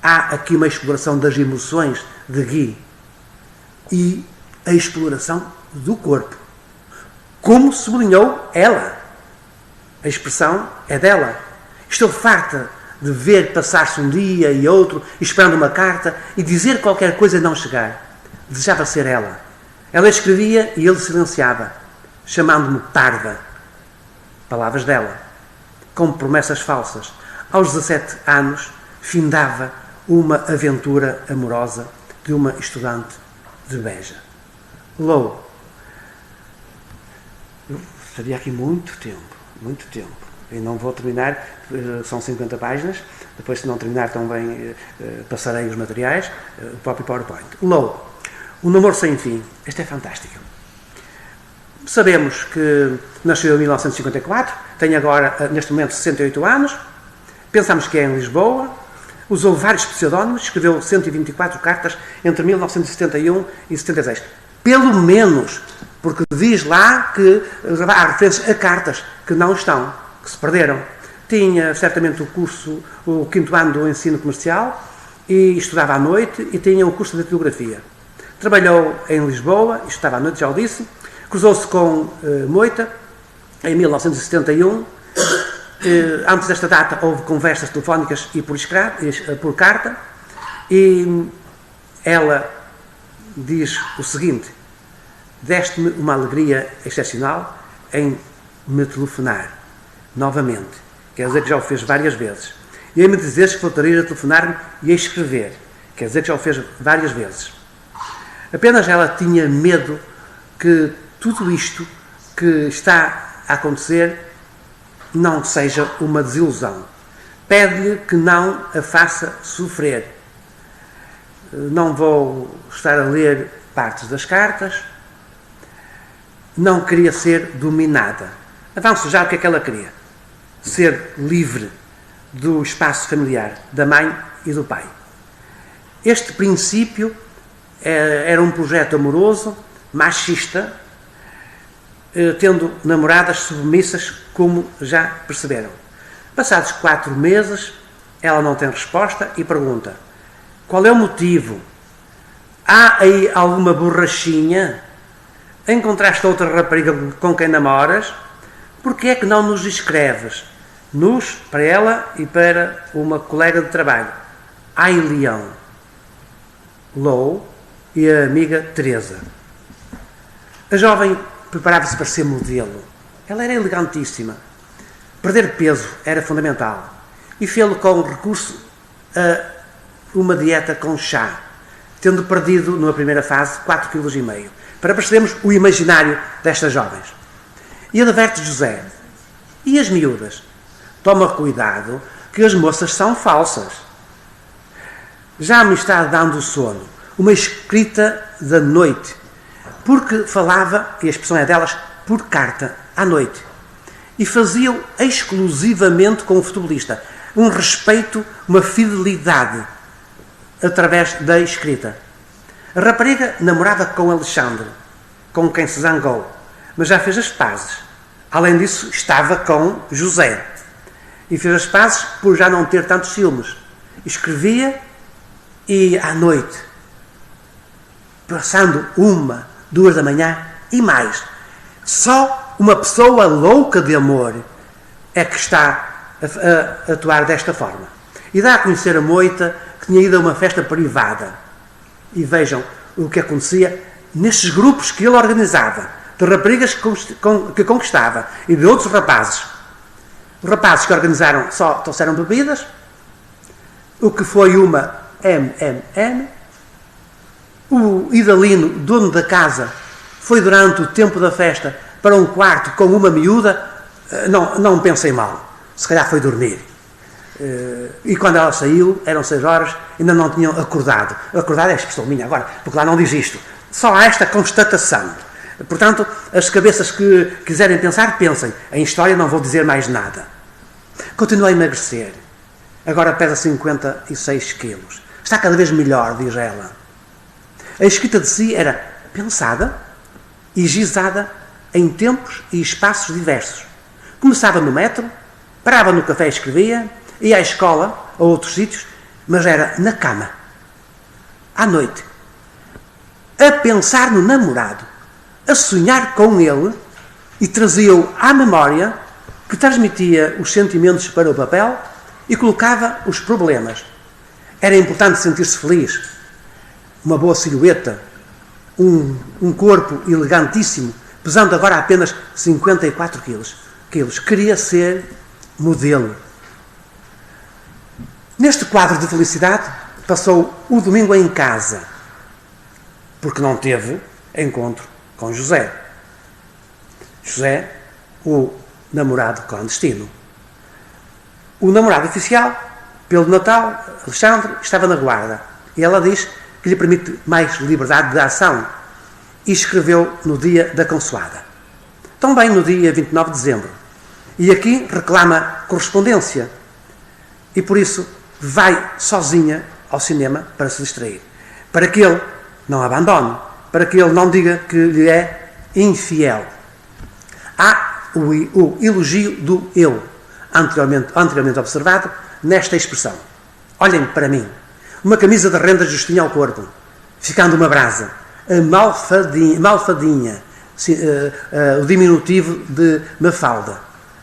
Há aqui uma exploração das emoções de Guy. E a exploração do corpo. Como sublinhou ela. A expressão é dela. Estou farta de ver passar-se um dia e outro, esperando uma carta, e dizer qualquer coisa e não chegar. Desejava ser ela. Ela escrevia e ele silenciava, chamando-me parva. Palavras dela. Com promessas falsas. Aos 17 anos, findava uma aventura amorosa de uma estudante de Beja. Low. Eu estaria aqui muito tempo. E não vou terminar, são 50 páginas, depois se não terminar também passarei os materiais, o próprio PowerPoint. Low. O namoro sem fim. Este é fantástico. Sabemos que nasceu em 1954, tem agora, neste momento, 68 anos, pensamos que é em Lisboa, usou vários pseudónimos, escreveu 124 cartas entre 1971 e 76. Pelo menos, porque diz lá que há referências a cartas que não estão, que se perderam. Tinha certamente o quinto ano do ensino comercial e estudava à noite e tinha o curso de datilografia. Trabalhou em Lisboa, estudava à noite, já o disse, cruzou-se com Moita em 1971. Antes desta data houve conversas telefónicas e por carta, e ela diz o seguinte: deste-me uma alegria excepcional em me telefonar novamente, quer dizer que já o fez várias vezes, e em me dizeres que voltaria a telefonar-me e a escrever, quer dizer que já o fez várias vezes. Apenas ela tinha medo que tudo isto que está a acontecer não seja uma desilusão. Pede-lhe que não a faça sofrer. Não vou estar a ler partes das cartas. Não queria ser dominada. Avanço já o que é que ela queria. Ser livre do espaço familiar da mãe e do pai. Este princípio era um projeto amoroso, machista, tendo namoradas submissas, como já perceberam. Passados 4 meses, ela não tem resposta e pergunta: qual é o motivo? Há aí alguma borrachinha? Encontraste outra rapariga com quem namoras? Por que é que não nos escreves? Nos, para ela e para uma colega de trabalho. Ai, Leão. Low e a amiga Teresa. A jovem preparava-se para ser modelo. Ela era elegantíssima. Perder peso era fundamental. E fê-lo com recurso a uma dieta com chá, tendo perdido, numa primeira fase, 4,5 kg, para percebermos o imaginário destas jovens. E adverte José: e as miúdas? Toma cuidado, que as moças são falsas. Já me está dando sono. Uma escrita da noite, porque falava, e a expressão é delas, por carta, à noite. E faziam exclusivamente com o futebolista. Um respeito, uma fidelidade, através da escrita. A rapariga namorava com Alexandre, com quem se zangou, mas já fez as pazes. Além disso, estava com José. E fez as pazes por já não ter tantos ciúmes. Escrevia e à noite, passando 1, 2 da manhã e mais. Só uma pessoa louca de amor é que está a atuar desta forma. E dá a conhecer a Moita que tinha ido a uma festa privada. E vejam o que acontecia nestes grupos que ele organizava, de raparigas que conquistava e de outros rapazes. Os rapazes que organizaram só trouxeram bebidas, o que foi uma MMM. O Idalino, dono da casa, foi durante o tempo da festa para um quarto com uma miúda. Não pensei mal, se calhar foi dormir. E quando ela saiu, eram 6 horas, ainda não tinham acordado. Acordado é a expressão minha agora, porque lá não diz isto. Só há esta constatação. Portanto, as cabeças que quiserem pensar, pensem. Em história não vou dizer mais nada. Continua a emagrecer. Agora pesa 56 quilos. Está cada vez melhor, diz ela. A escrita de si era pensada e gizada em tempos e espaços diversos. Começava no metro, parava no café e escrevia, ia à escola ou a outros sítios, mas era na cama, à noite, a pensar no namorado, a sonhar com ele e trazia-o à memória, que transmitia os sentimentos para o papel e colocava os problemas. Era importante sentir-se feliz, uma boa silhueta, um corpo elegantíssimo, pesando agora apenas 54 quilos. Queria ser modelo. Neste quadro de felicidade, passou o domingo em casa, porque não teve encontro com José. José, o namorado clandestino. O namorado oficial, pelo Natal, Alexandre, estava na guarda. E ela diz que lhe permite mais liberdade de ação. E escreveu no dia da consoada. Também no dia 29 de dezembro. E aqui reclama correspondência. E por isso vai sozinha ao cinema para se distrair. Para que ele não a abandone. Para que ele não diga que lhe é infiel. Há o elogio do eu, anteriormente observado, nesta expressão. Olhem para mim. Uma camisa de renda justinha ao corpo, ficando uma brasa. A malfadinha, o diminutivo de Mafalda,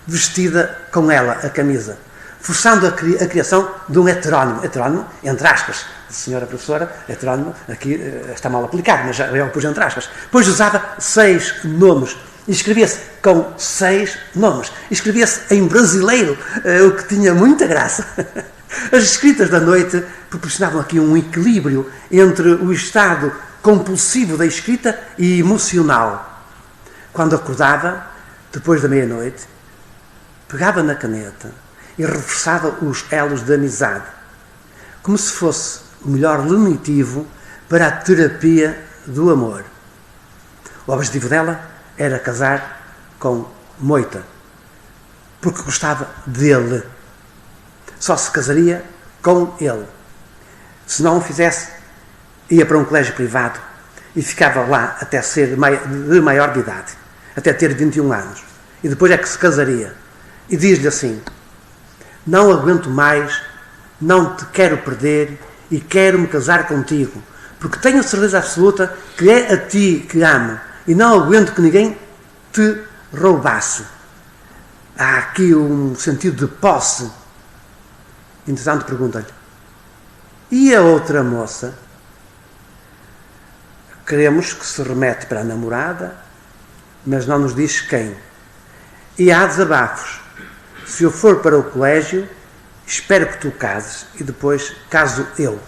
vestida com ela, a camisa, forçando a criação de um heterónimo, entre aspas. Senhora professora, heterónimo, aqui está mal aplicado, mas eu pus entre aspas. Pois usava 6 nomes. E escrevia-se com 6 nomes. Escrevia-se em brasileiro, o que tinha muita graça. As escritas da noite proporcionavam aqui um equilíbrio entre o estado compulsivo da escrita e emocional. Quando acordava, depois da meia-noite, pegava na caneta e reforçava os elos de amizade, como se fosse o melhor lenitivo para a terapia do amor. O objetivo dela era casar com Moita, porque gostava dele. Só se casaria com ele. Se não o fizesse, ia para um colégio privado e ficava lá até ser de maior de idade, até ter 21 anos. E depois é que se casaria. E diz-lhe assim: não aguento mais, não te quero perder e quero-me casar contigo, porque tenho certeza absoluta que é a ti que amo e não aguento que ninguém te roubasse. Há aqui um sentido de posse. Entretanto, pergunta-lhe: e a outra moça? Queremos que se remete para a namorada, mas não nos diz quem. E há desabafos. Se eu for para o colégio, espero que tu cases e depois caso eu.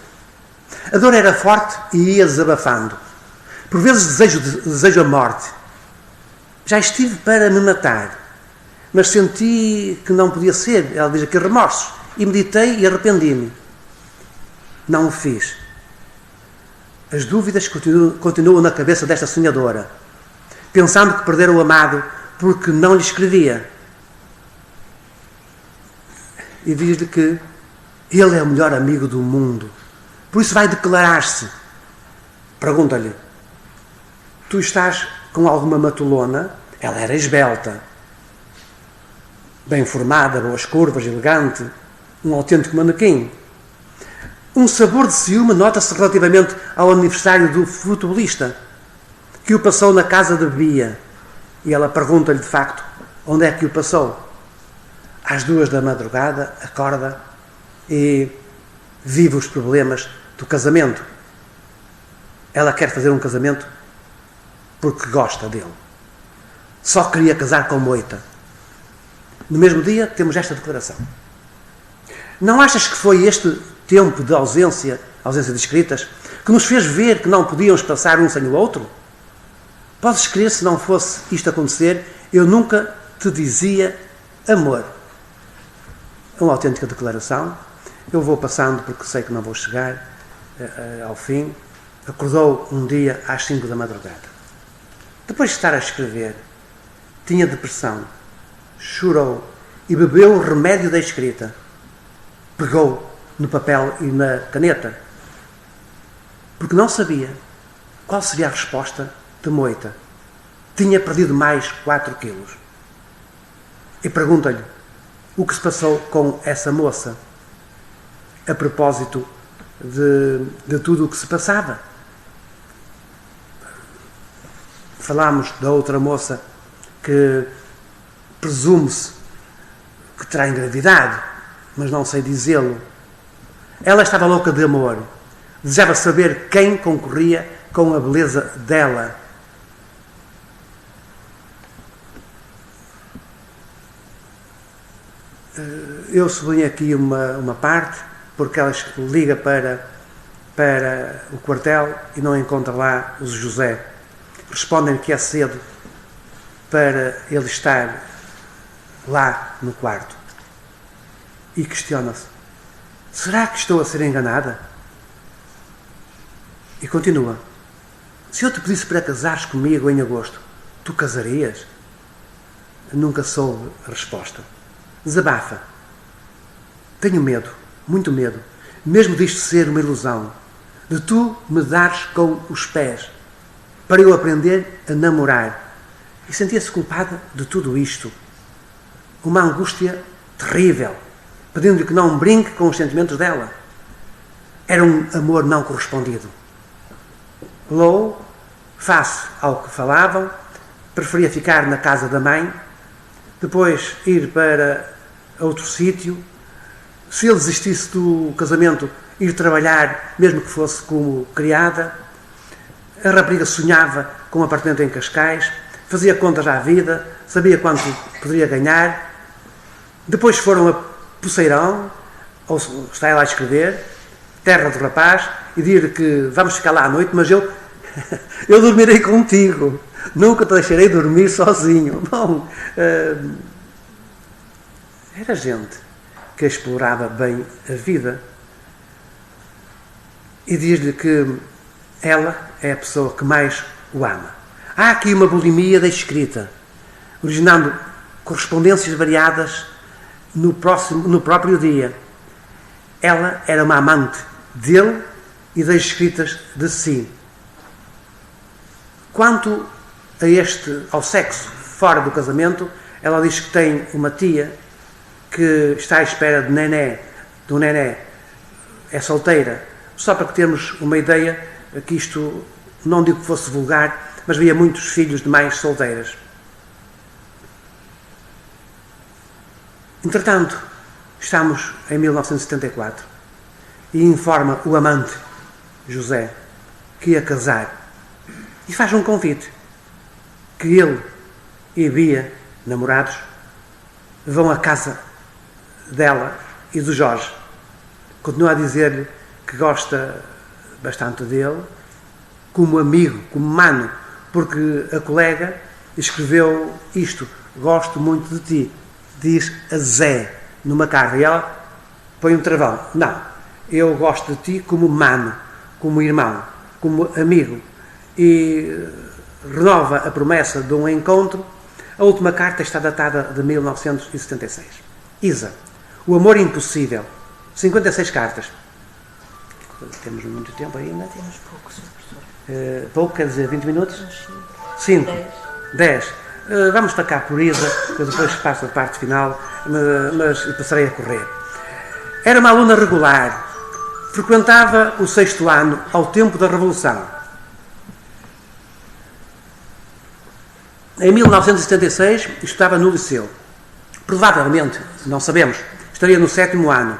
A dor era forte e ia desabafando. Por vezes desejo a morte. Já estive para me matar, mas senti que não podia ser. Ela diz aqui remorsos. E meditei e arrependi-me. Não o fiz. As dúvidas continuam na cabeça desta sonhadora, pensando que perdera o amado porque não lhe escrevia. E diz-lhe que ele é o melhor amigo do mundo. Por isso vai declarar-se. Pergunta-lhe: tu estás com alguma matulona? Ela era esbelta, bem formada, boas curvas, elegante, um autêntico manequim. Um sabor de ciúme nota-se relativamente ao aniversário do futebolista, que o passou na casa de Bia. E ela pergunta-lhe, de facto, onde é que o passou. Às 2 da madrugada, acorda e vive os problemas do casamento. Ela quer fazer um casamento porque gosta dele. Só queria casar com Moita. No mesmo dia, temos esta declaração. Não achas que foi este tempo de ausência de escritas, que nos fez ver que não podíamos passar um sem o outro? Podes crer, se não fosse isto acontecer, eu nunca te dizia amor. É uma autêntica declaração. Eu vou passando porque sei que não vou chegar ao fim. Acordou um dia às 5 da madrugada. Depois de estar a escrever, tinha depressão, chorou e bebeu o remédio da escrita. Pegou no papel e na caneta, porque não sabia qual seria a resposta de Moita. Tinha perdido mais 4 quilos. E pergunta-lhe o que se passou com essa moça, a propósito de tudo o que se passava. Falámos da outra moça que presume-se que terá engravidado, mas não sei dizê-lo. Ela estava louca de amor. Desejava saber quem concorria com a beleza dela. Eu sublinho aqui uma parte, porque ela liga para o quartel e não encontra lá o José. Respondem que é cedo para ele estar lá no quarto. E questiona-se: será que estou a ser enganada? E continua: se eu te pedisse para casares comigo em agosto, tu casarias? Nunca soube a resposta. Desabafa: tenho medo, muito medo, mesmo disto ser uma ilusão, de tu me dares com os pés, para eu aprender a namorar. E sentia-se culpada de tudo isto. Uma angústia terrível, pedindo-lhe que não brinque com os sentimentos dela. Era um amor não correspondido. Lou, face ao que falavam, preferia ficar na casa da mãe, depois ir para outro sítio. Se ele desistisse do casamento, ir trabalhar, mesmo que fosse como criada. A rapariga sonhava com um apartamento em Cascais, fazia contas à vida, sabia quanto poderia ganhar. Depois foram a Poceirão, ou está ela a escrever, terra do rapaz, e dizer que vamos ficar lá à noite, mas eu dormirei contigo, nunca te deixarei dormir sozinho. Bom, era gente que explorava bem a vida. E diz-lhe que ela é a pessoa que mais o ama. Há aqui uma bulimia da escrita, originando correspondências variadas no próprio dia. Ela era uma amante dele e das escritas de si. Quanto ao sexo fora do casamento, ela diz que tem uma tia que está à espera do nené, é solteira. Só para que termos uma ideia, que isto, não digo que fosse vulgar, mas havia muitos filhos de mães solteiras. Entretanto, estamos em 1974 e informa o amante, José, que ia casar, e faz um convite, que ele e Bia, namorados, vão à casa dela e do Jorge. Continua a dizer-lhe que gosta bastante dele, como amigo, como mano, porque a colega escreveu isto: gosto muito de ti, diz a Zé numa carta, e ela põe um travão: não, eu gosto de ti como mano, como irmão, como amigo, e renova a promessa de um encontro. A última carta está datada de 1976. Isa, o amor impossível, 56 cartas. Temos muito tempo ainda?
Temos pouco, Sr. Professor.
Pouco, quer dizer 20 minutos? 5. 10. Vamos tacar por Isa, eu depois passo a parte final, mas passarei a correr. Era uma aluna regular, frequentava o 6º ano ao tempo da Revolução. Em 1976 estudava no liceu. Provavelmente, não sabemos, estaria no 7º ano.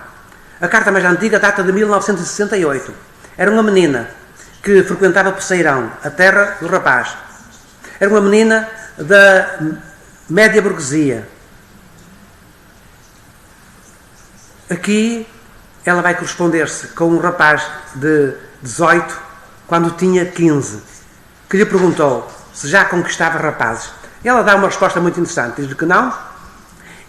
A carta mais antiga data de 1968. Era uma menina que frequentava Poceirão, a terra do rapaz. Era uma menina da média burguesia. Aqui ela vai corresponder-se com um rapaz de 18 quando tinha 15, que lhe perguntou se já conquistava rapazes. E ela dá uma resposta muito interessante, diz-lhe que não,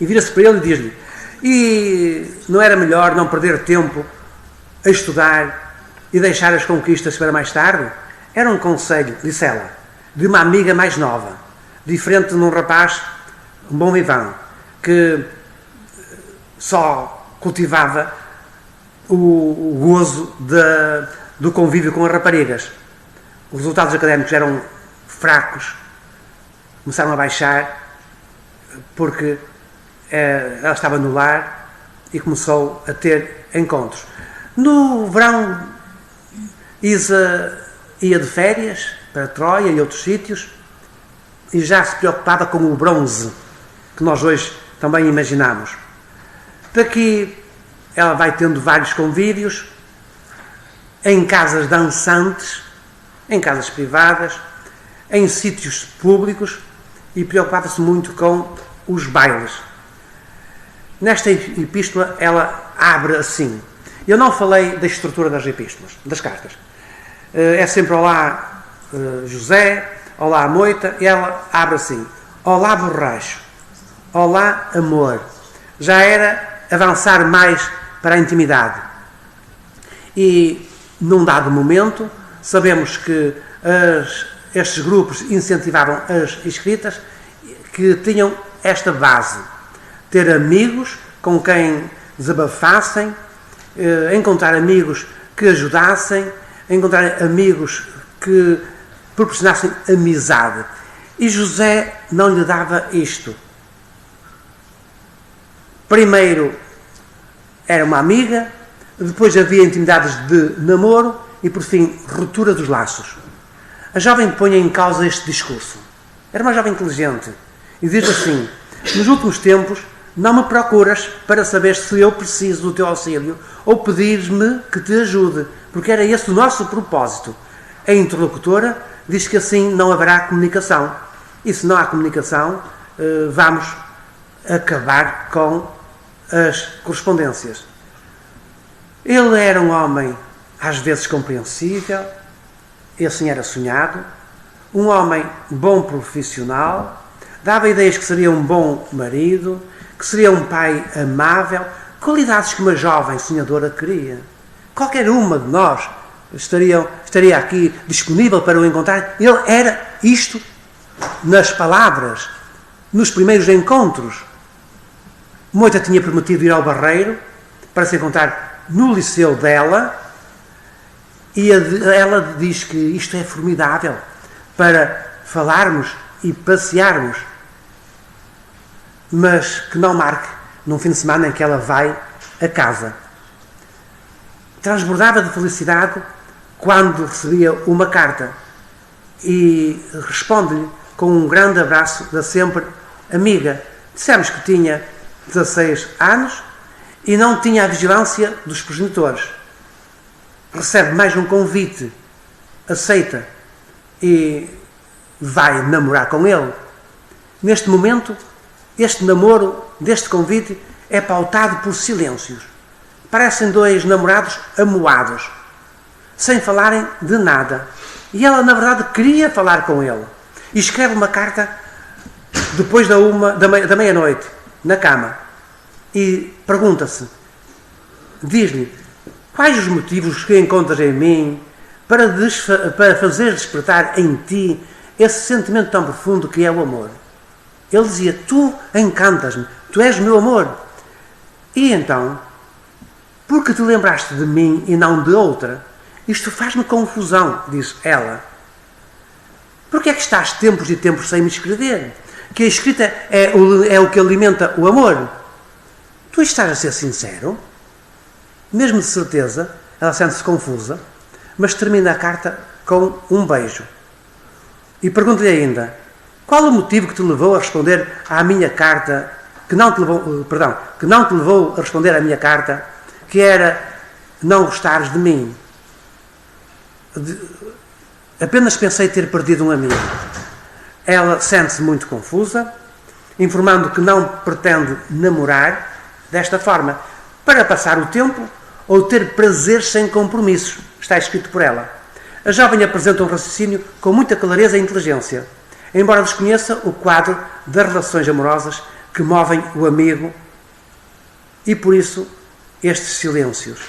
e vira-se para ele e diz-lhe: e não era melhor não perder tempo a estudar e deixar as conquistas para mais tarde? Era um conselho, disse ela, de uma amiga mais nova, diferente de um rapaz, um bom vivant, que só cultivava o gozo do convívio com as raparigas. Os resultados académicos eram fracos, começaram a baixar, porque ela estava no lar e começou a ter encontros. No verão, Isa ia de férias para Troia e outros sítios e já se preocupava com o bronze, que nós hoje também imaginamos. Daqui ela vai tendo vários convívios, em casas dançantes, em casas privadas, em sítios públicos, e preocupava-se muito com os bailes. Nesta epístola ela abre assim. Eu não falei da estrutura das epístolas, das cartas. É sempre olá José, olá moita, e ela abre assim. Olá borracho, olá amor. Já era avançar mais para a intimidade. E num dado momento sabemos que estes grupos incentivavam as escritas que tinham esta base: ter amigos com quem desabafassem, encontrar amigos que ajudassem, encontrar amigos que proporcionassem amizade. E José não lhe dava isto. Primeiro era uma amiga, depois havia intimidades de namoro e, por fim, ruptura dos laços. A jovem põe em causa este discurso. Era uma jovem inteligente e diz assim: nos últimos tempos não me procuras para saber se eu preciso do teu auxílio ou pedires-me que te ajude, porque era esse o nosso propósito. A interlocutora diz que assim não haverá comunicação. E se não há comunicação, vamos acabar com as correspondências. Ele era um homem às vezes compreensível, e assim era sonhado, um homem bom profissional, dava ideias que seria um bom marido, que seria um pai amável, qualidades que uma jovem sonhadora queria. Qualquer uma de nós estaria aqui disponível para o encontrar. Ele era isto nas palavras, nos primeiros encontros. Moita tinha prometido ir ao Barreiro para se encontrar no liceu dela, e ela diz que isto é formidável para falarmos e passearmos, mas que não marque num fim de semana em que ela vai a casa. Transbordava de felicidade quando recebia uma carta e responde-lhe com um grande abraço da sempre amiga. Dissemos que tinha 16 anos e não tinha a vigilância dos progenitores. Recebe mais um convite, aceita e vai namorar com ele. Neste momento, este namoro, deste convite, é pautado por silêncios. Parecem dois namorados amuados, sem falarem de nada. E ela, na verdade, queria falar com ele. E escreve uma carta depois da meia-noite, na cama. E pergunta-se, diz-lhe, quais os motivos que encontras em mim para fazer despertar em ti esse sentimento tão profundo que é o amor? Ele dizia, tu encantas-me, tu és meu amor. E então, porque te lembraste de mim e não de outra? Isto faz-me confusão, diz ela. Porque é que estás tempos e tempos sem me escrever? Que a escrita é o que alimenta o amor? Tu estás a ser sincero? Mesmo de certeza, ela sente-se confusa, mas termina a carta com um beijo. E pergunta-lhe ainda, qual o motivo que te levou a responder à minha carta, que não te levou a responder à minha carta, que era não gostares de mim? Apenas pensei ter perdido um amigo. Ela sente-se muito confusa, informando que não pretende namorar desta forma, para passar o tempo ou ter prazeres sem compromissos. Está escrito por ela. A jovem apresenta um raciocínio com muita clareza e inteligência, embora desconheça o quadro das relações amorosas que movem o amigo, e por isso estes silêncios.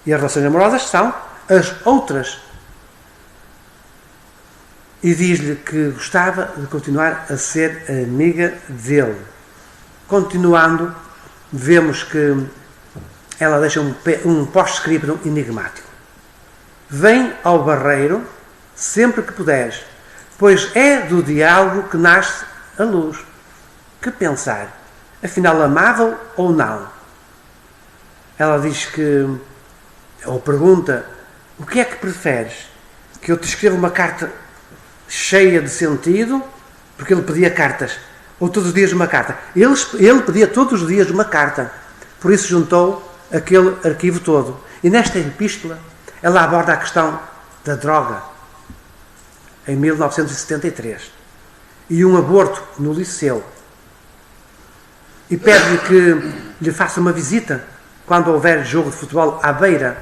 E as relações amorosas são as outras e diz-lhe que gostava de continuar a ser amiga dele. Continuando, vemos que ela deixa um post-scriptum enigmático. Vem ao barreiro sempre que puderes, pois é do diálogo que nasce a luz. Que pensar? Afinal, amava-o ou não? Ela diz que, ou pergunta, o que é que preferes? Que eu te escreva uma carta cheia de sentido, porque ele pedia cartas, ou todos os dias uma carta. Ele pedia todos os dias uma carta, por isso juntou aquele arquivo todo. E nesta epístola, ela aborda a questão da droga, em 1973, e um aborto no liceu. E pede-lhe que lhe faça uma visita quando houver jogo de futebol à beira.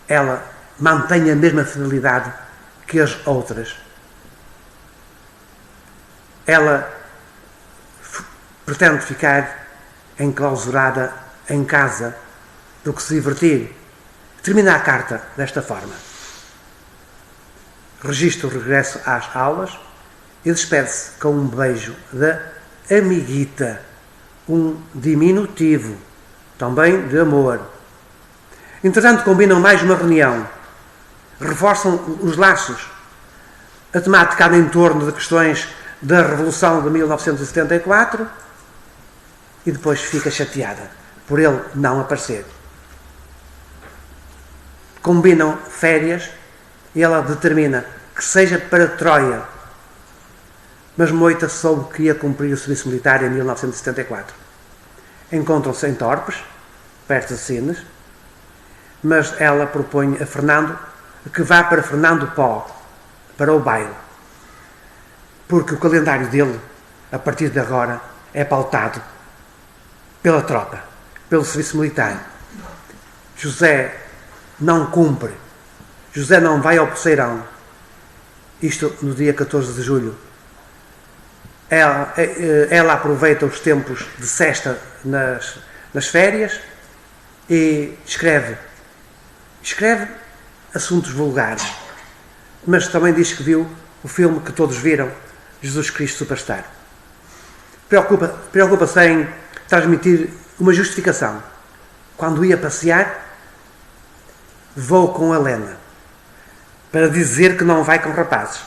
Ela mantém a mesma fidelidade que as outras. Ela pretende ficar enclausurada em casa do que se divertir. Termina a carta desta forma. Registra o regresso às aulas e despede-se com um beijo da amiguita, um diminutivo, também de amor. Entretanto, combinam mais uma reunião, reforçam os laços. A temática anda em torno de questões da Revolução de 1974 e depois fica chateada por ele não aparecer. Combinam férias e ela determina que seja para Troia, mas Moita soube que ia cumprir o serviço militar em 1974. Encontram-se em Torpes, perto de Sines, mas ela propõe a Fernando que vá para Fernando Pó, para o baile, porque o calendário dele, a partir de agora, é pautado pela tropa, pelo serviço militar. José não cumpre, José não vai ao Poceirão, isto no dia 14 de julho. Ela aproveita os tempos de sesta nas férias e escreve assuntos vulgares, mas também diz que viu o filme que todos viram, Jesus Cristo Superstar. Preocupa-se em transmitir uma justificação. Quando ia passear, vou com a Helena, para dizer que não vai com rapazes.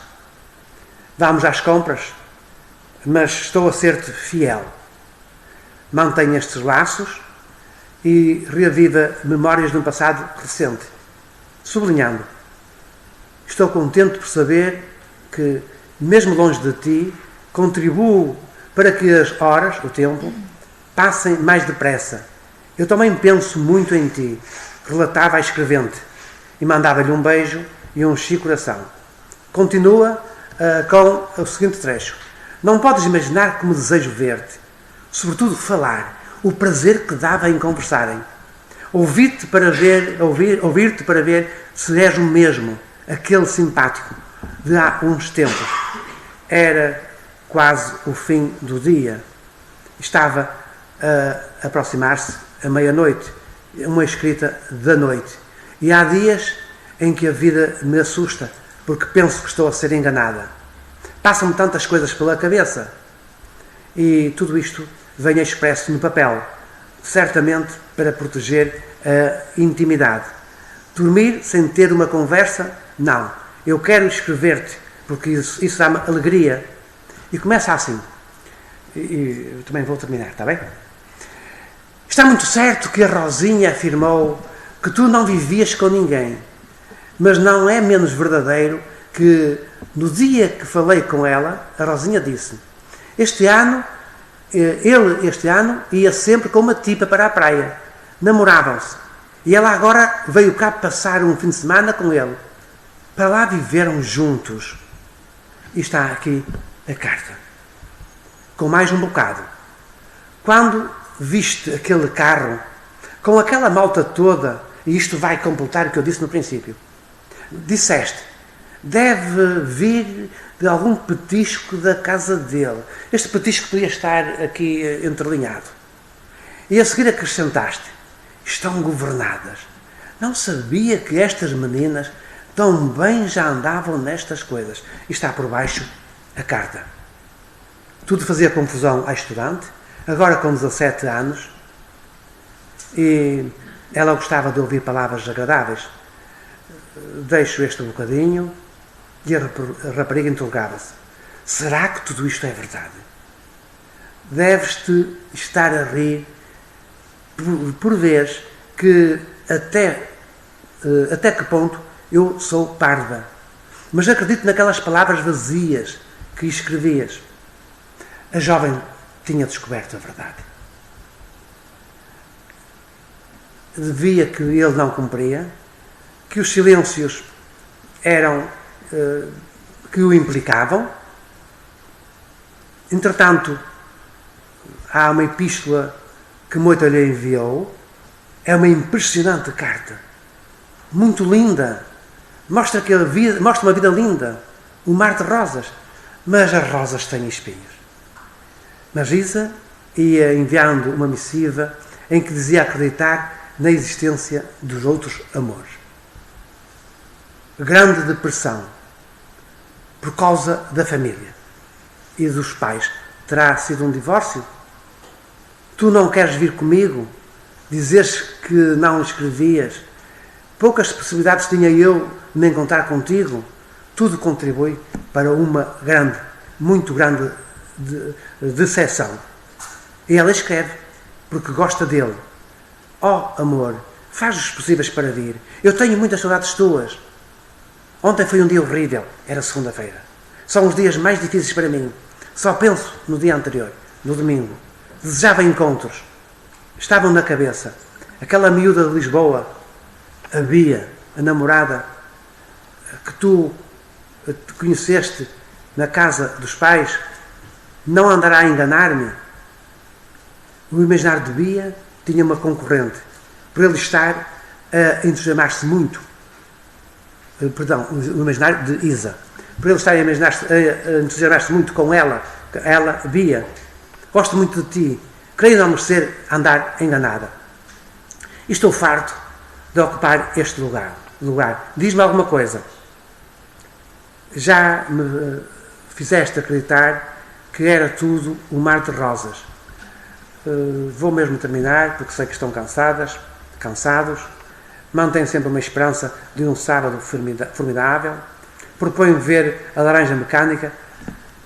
Vamos às compras, mas estou a ser-te fiel. Mantém estes laços e reaviva memórias de um passado recente, sublinhando: estou contente por saber que, mesmo longe de ti, contribuo para que as horas, o tempo, passem mais depressa. Eu também penso muito em ti, relatava a escrevente, e mandava-lhe um beijo e um chicoração. Continua com o seguinte trecho: não podes imaginar como desejo ver-te, sobretudo falar, o prazer que dava em conversarem. Ouvir-te para ver se és o mesmo, aquele simpático de há uns tempos. Era quase o fim do dia. Estava a aproximar-se a meia-noite, uma escrita da noite. E há dias em que a vida me assusta, porque penso que estou a ser enganada. Passam-me tantas coisas pela cabeça. E tudo isto vem expresso no papel, certamente para proteger a intimidade. Dormir sem ter uma conversa? Não. Eu quero escrever-te, porque isso dá-me alegria. E começa assim. E eu também vou terminar, está bem? Está muito certo que a Rosinha afirmou que tu não vivias com ninguém, mas não é menos verdadeiro que, no dia que falei com ela, a Rosinha disse: este ano ia sempre com uma tipa para a praia. Namoravam-se. E ela agora veio cá passar um fim de semana com ele. Para lá viveram juntos. E está aqui a carta. Com mais um bocado. Quando viste aquele carro, com aquela malta toda, e isto vai completar o que eu disse no princípio, disseste: deve vir de algum petisco da casa dele. Este petisco podia estar aqui entrelinhado. E a seguir acrescentaste: estão governadas. Não sabia que estas meninas Tão bem já andavam nestas coisas. E está por baixo a carta. Tudo fazia confusão à estudante, agora com 17 anos, e ela gostava de ouvir palavras agradáveis. Deixo este bocadinho, e a rapariga interrogava-se: será que tudo isto é verdade? Deves-te estar a rir por vez que até que ponto eu sou parva, mas acredito naquelas palavras vazias que escrevias. A jovem tinha descoberto a verdade. Via que ele não cumpria, que os silêncios eram que o implicavam. Entretanto, há uma epístola que Moita lhe enviou. É uma impressionante carta, muito linda, mostra uma vida linda, um mar de rosas, mas as rosas têm espinhos. Mas Isa ia enviando uma missiva em que dizia acreditar na existência dos outros amores. Grande depressão por causa da família e dos pais. Terá sido um divórcio? Tu não queres vir comigo? Dizes que não escrevias? Poucas possibilidades tinha eu de me encontrar contigo? Tudo contribui para uma grande, muito grande decepção. E ela escreve porque gosta dele. Oh, amor, faz os possíveis para vir. Eu tenho muitas saudades tuas. Ontem foi um dia horrível. Era segunda-feira. São os dias mais difíceis para mim. Só penso no dia anterior, no domingo. Desejava encontros. Estavam na cabeça. Aquela miúda de Lisboa, a Bia, a namorada, que tu conheceste na casa dos pais, não andará a enganar-me? O imaginário de Bia tinha uma concorrente. Por ele estar a entusiasmar-se muito. Perdão, o imaginário de Isa. Por ele estar a entusiasmar-se muito com ela, Bia. Gosto muito de ti. Creio não merecer andar enganada. E estou farto de ocupar este lugar. Diz-me alguma coisa. Já me fizeste acreditar que era tudo um mar de rosas. Vou mesmo terminar, porque sei que estão cansados. Mantenho sempre uma esperança de um sábado formidável. Proponho ver a laranja mecânica.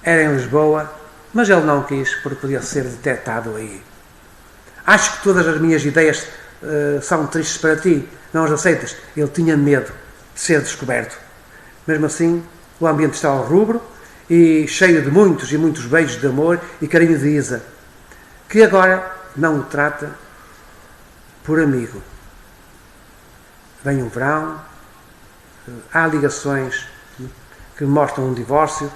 Era em Lisboa, mas ele não quis, porque podia ser detectado aí. Acho que todas as minhas ideias são tristes para ti. Não as aceitas? Ele tinha medo de ser descoberto. Mesmo assim, o ambiente está ao rubro e cheio de muitos e muitos beijos de amor e carinho de Isa, que agora não o trata por amigo. Vem o verão, há ligações que mostram um divórcio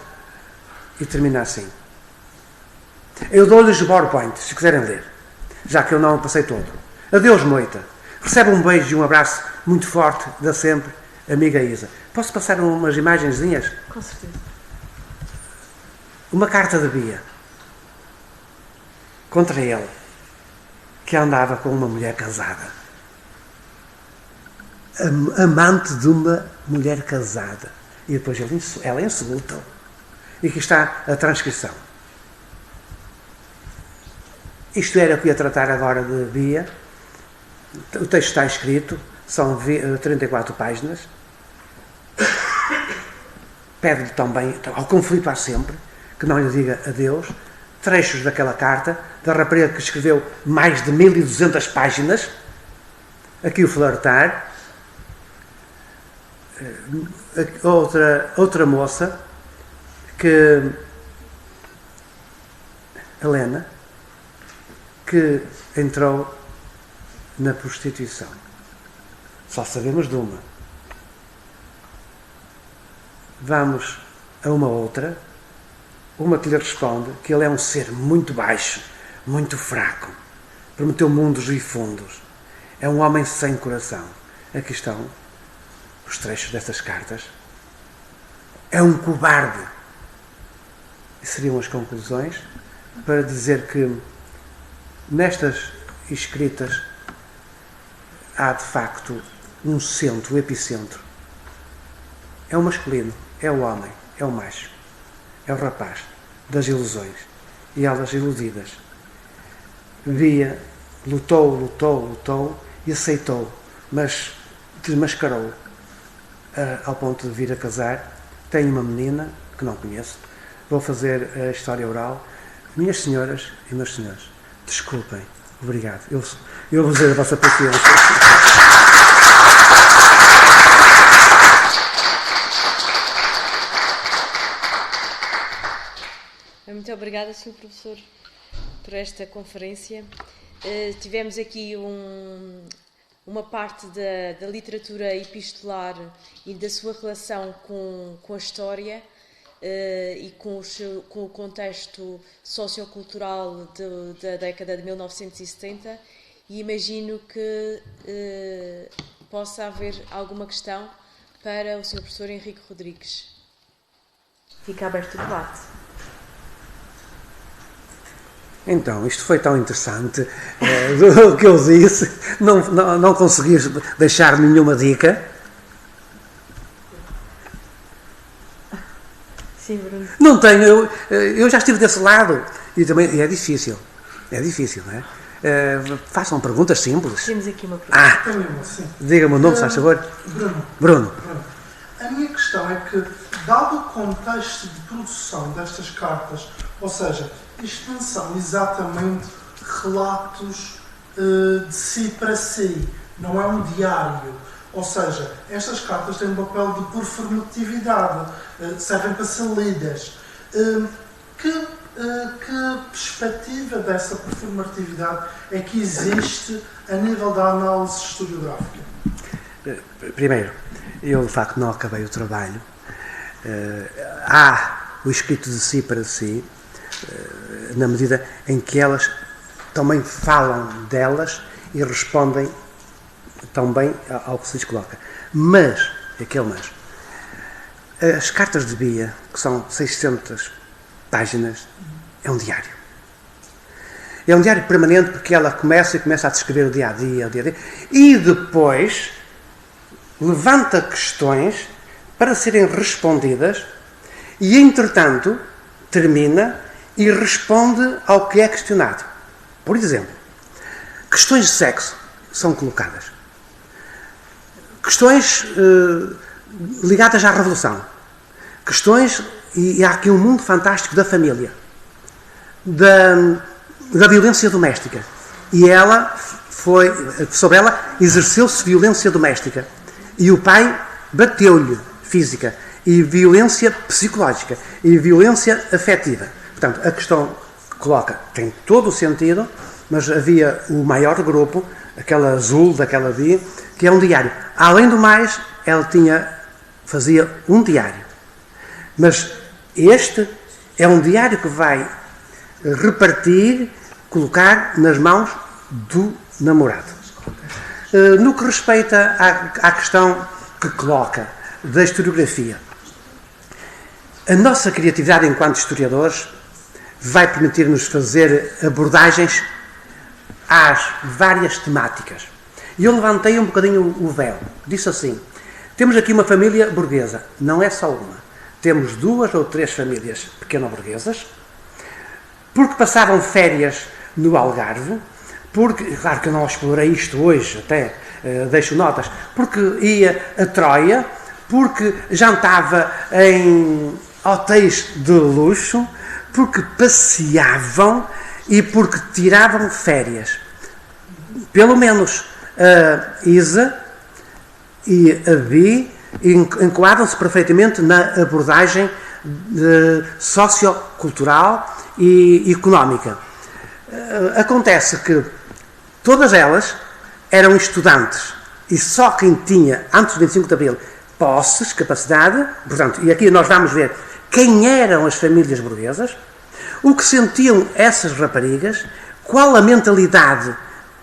e termina assim. Eu dou-lhes o PowerPoint, se quiserem ler, já que eu não o passei todo. Adeus, Moita. Recebe um beijo e um abraço muito forte da sempre amiga Isa. Posso passar umas imagenzinhas?
Com certeza.
Uma carta de Bia contra ele, que andava com uma mulher casada. Amante de uma mulher casada. E depois ela insulta-o. E aqui está a transcrição. Isto era o que ia tratar agora de Bia. O texto está escrito, são 34 páginas. Pede-lhe também, ao conflito há sempre, que não lhe diga adeus. Trechos daquela carta, da rapariga que escreveu mais de 1200 páginas. Aqui o flertar. Outra moça, Helena, que entrou na prostituição. Só sabemos de uma. Vamos a uma outra, uma que lhe responde que ele é um ser muito baixo, muito fraco, prometeu mundos e fundos, é um homem sem coração. Aqui estão os trechos destas cartas. É um cobarde. E seriam as conclusões para dizer que nestas escritas há de facto um centro, um epicentro é o masculino, é o homem, é o macho, é o rapaz das ilusões e elas iludidas. Bia lutou e aceitou, mas desmascarou ao ponto de vir a casar. Tenho uma menina que não conheço, vou fazer a história oral. Minhas senhoras e meus senhores, desculpem, obrigado, eu vos dei a vossa paciência.
Muito obrigada, Sr. Professor, por esta conferência. Tivemos aqui uma parte da literatura epistolar e da sua relação com a história e com o contexto sociocultural da década de 1970, e imagino que possa haver alguma questão para o Sr. Professor Henrique Rodrigues.
Fica aberto o debate.
Então, isto foi tão interessante do que eu disse, não consegui deixar nenhuma dica.
Sim, Bruno.
Não tenho, eu já estive desse lado e também é difícil, não é? Façam perguntas simples.
Temos aqui uma pergunta.
Diga-me o nome, se faz favor. Bruno.
A minha questão é que, dado o contexto de produção destas cartas, ou seja, isto não são exatamente relatos de si para si, não é um diário. Ou seja, estas cartas têm um papel de performatividade, servem para ser lidas. Que perspectiva dessa performatividade é que existe a nível da análise historiográfica?
Primeiro, eu de facto não acabei o trabalho. Há o escrito de si para si, na medida em que elas também falam delas e respondem também ao que se lhes coloca. Mas, as cartas de Bia, que são 600 páginas, é um diário. É um diário permanente, porque ela começa a descrever o dia-a-dia, e depois levanta questões para serem respondidas e, entretanto, termina e responde ao que é questionado. Por exemplo, questões de sexo são colocadas. Questões ligadas à Revolução. Questões, e há aqui um mundo fantástico da família, da violência doméstica. E sobre ela exerceu-se violência doméstica. E o pai bateu-lhe física, e violência psicológica, e violência afetiva. Portanto, a questão que coloca tem todo o sentido, mas havia o maior grupo, aquela azul daquela dia, que é um diário. Além do mais, ela fazia um diário. Mas este é um diário que vai repartir, colocar nas mãos do namorado. No que respeita à questão que coloca da historiografia, a nossa criatividade enquanto historiadores vai permitir-nos fazer abordagens às várias temáticas. E eu levantei um bocadinho o véu. Disse assim: temos aqui uma família burguesa. Não é só uma. Temos 2 ou 3 famílias pequeno-burguesas, porque passavam férias no Algarve, porque, claro que eu não explorei isto hoje, até deixo notas, porque ia a Troia, porque jantava em hotéis de luxo, porque passeavam e porque tiravam férias. Pelo menos a Isa e a Bi enquadram-se perfeitamente na abordagem sociocultural e económica. Acontece que todas elas eram estudantes e só quem tinha, antes do 25 de Abril, posses, capacidade, portanto, e aqui nós vamos ver quem eram as famílias burguesas, o que sentiam essas raparigas, qual a mentalidade,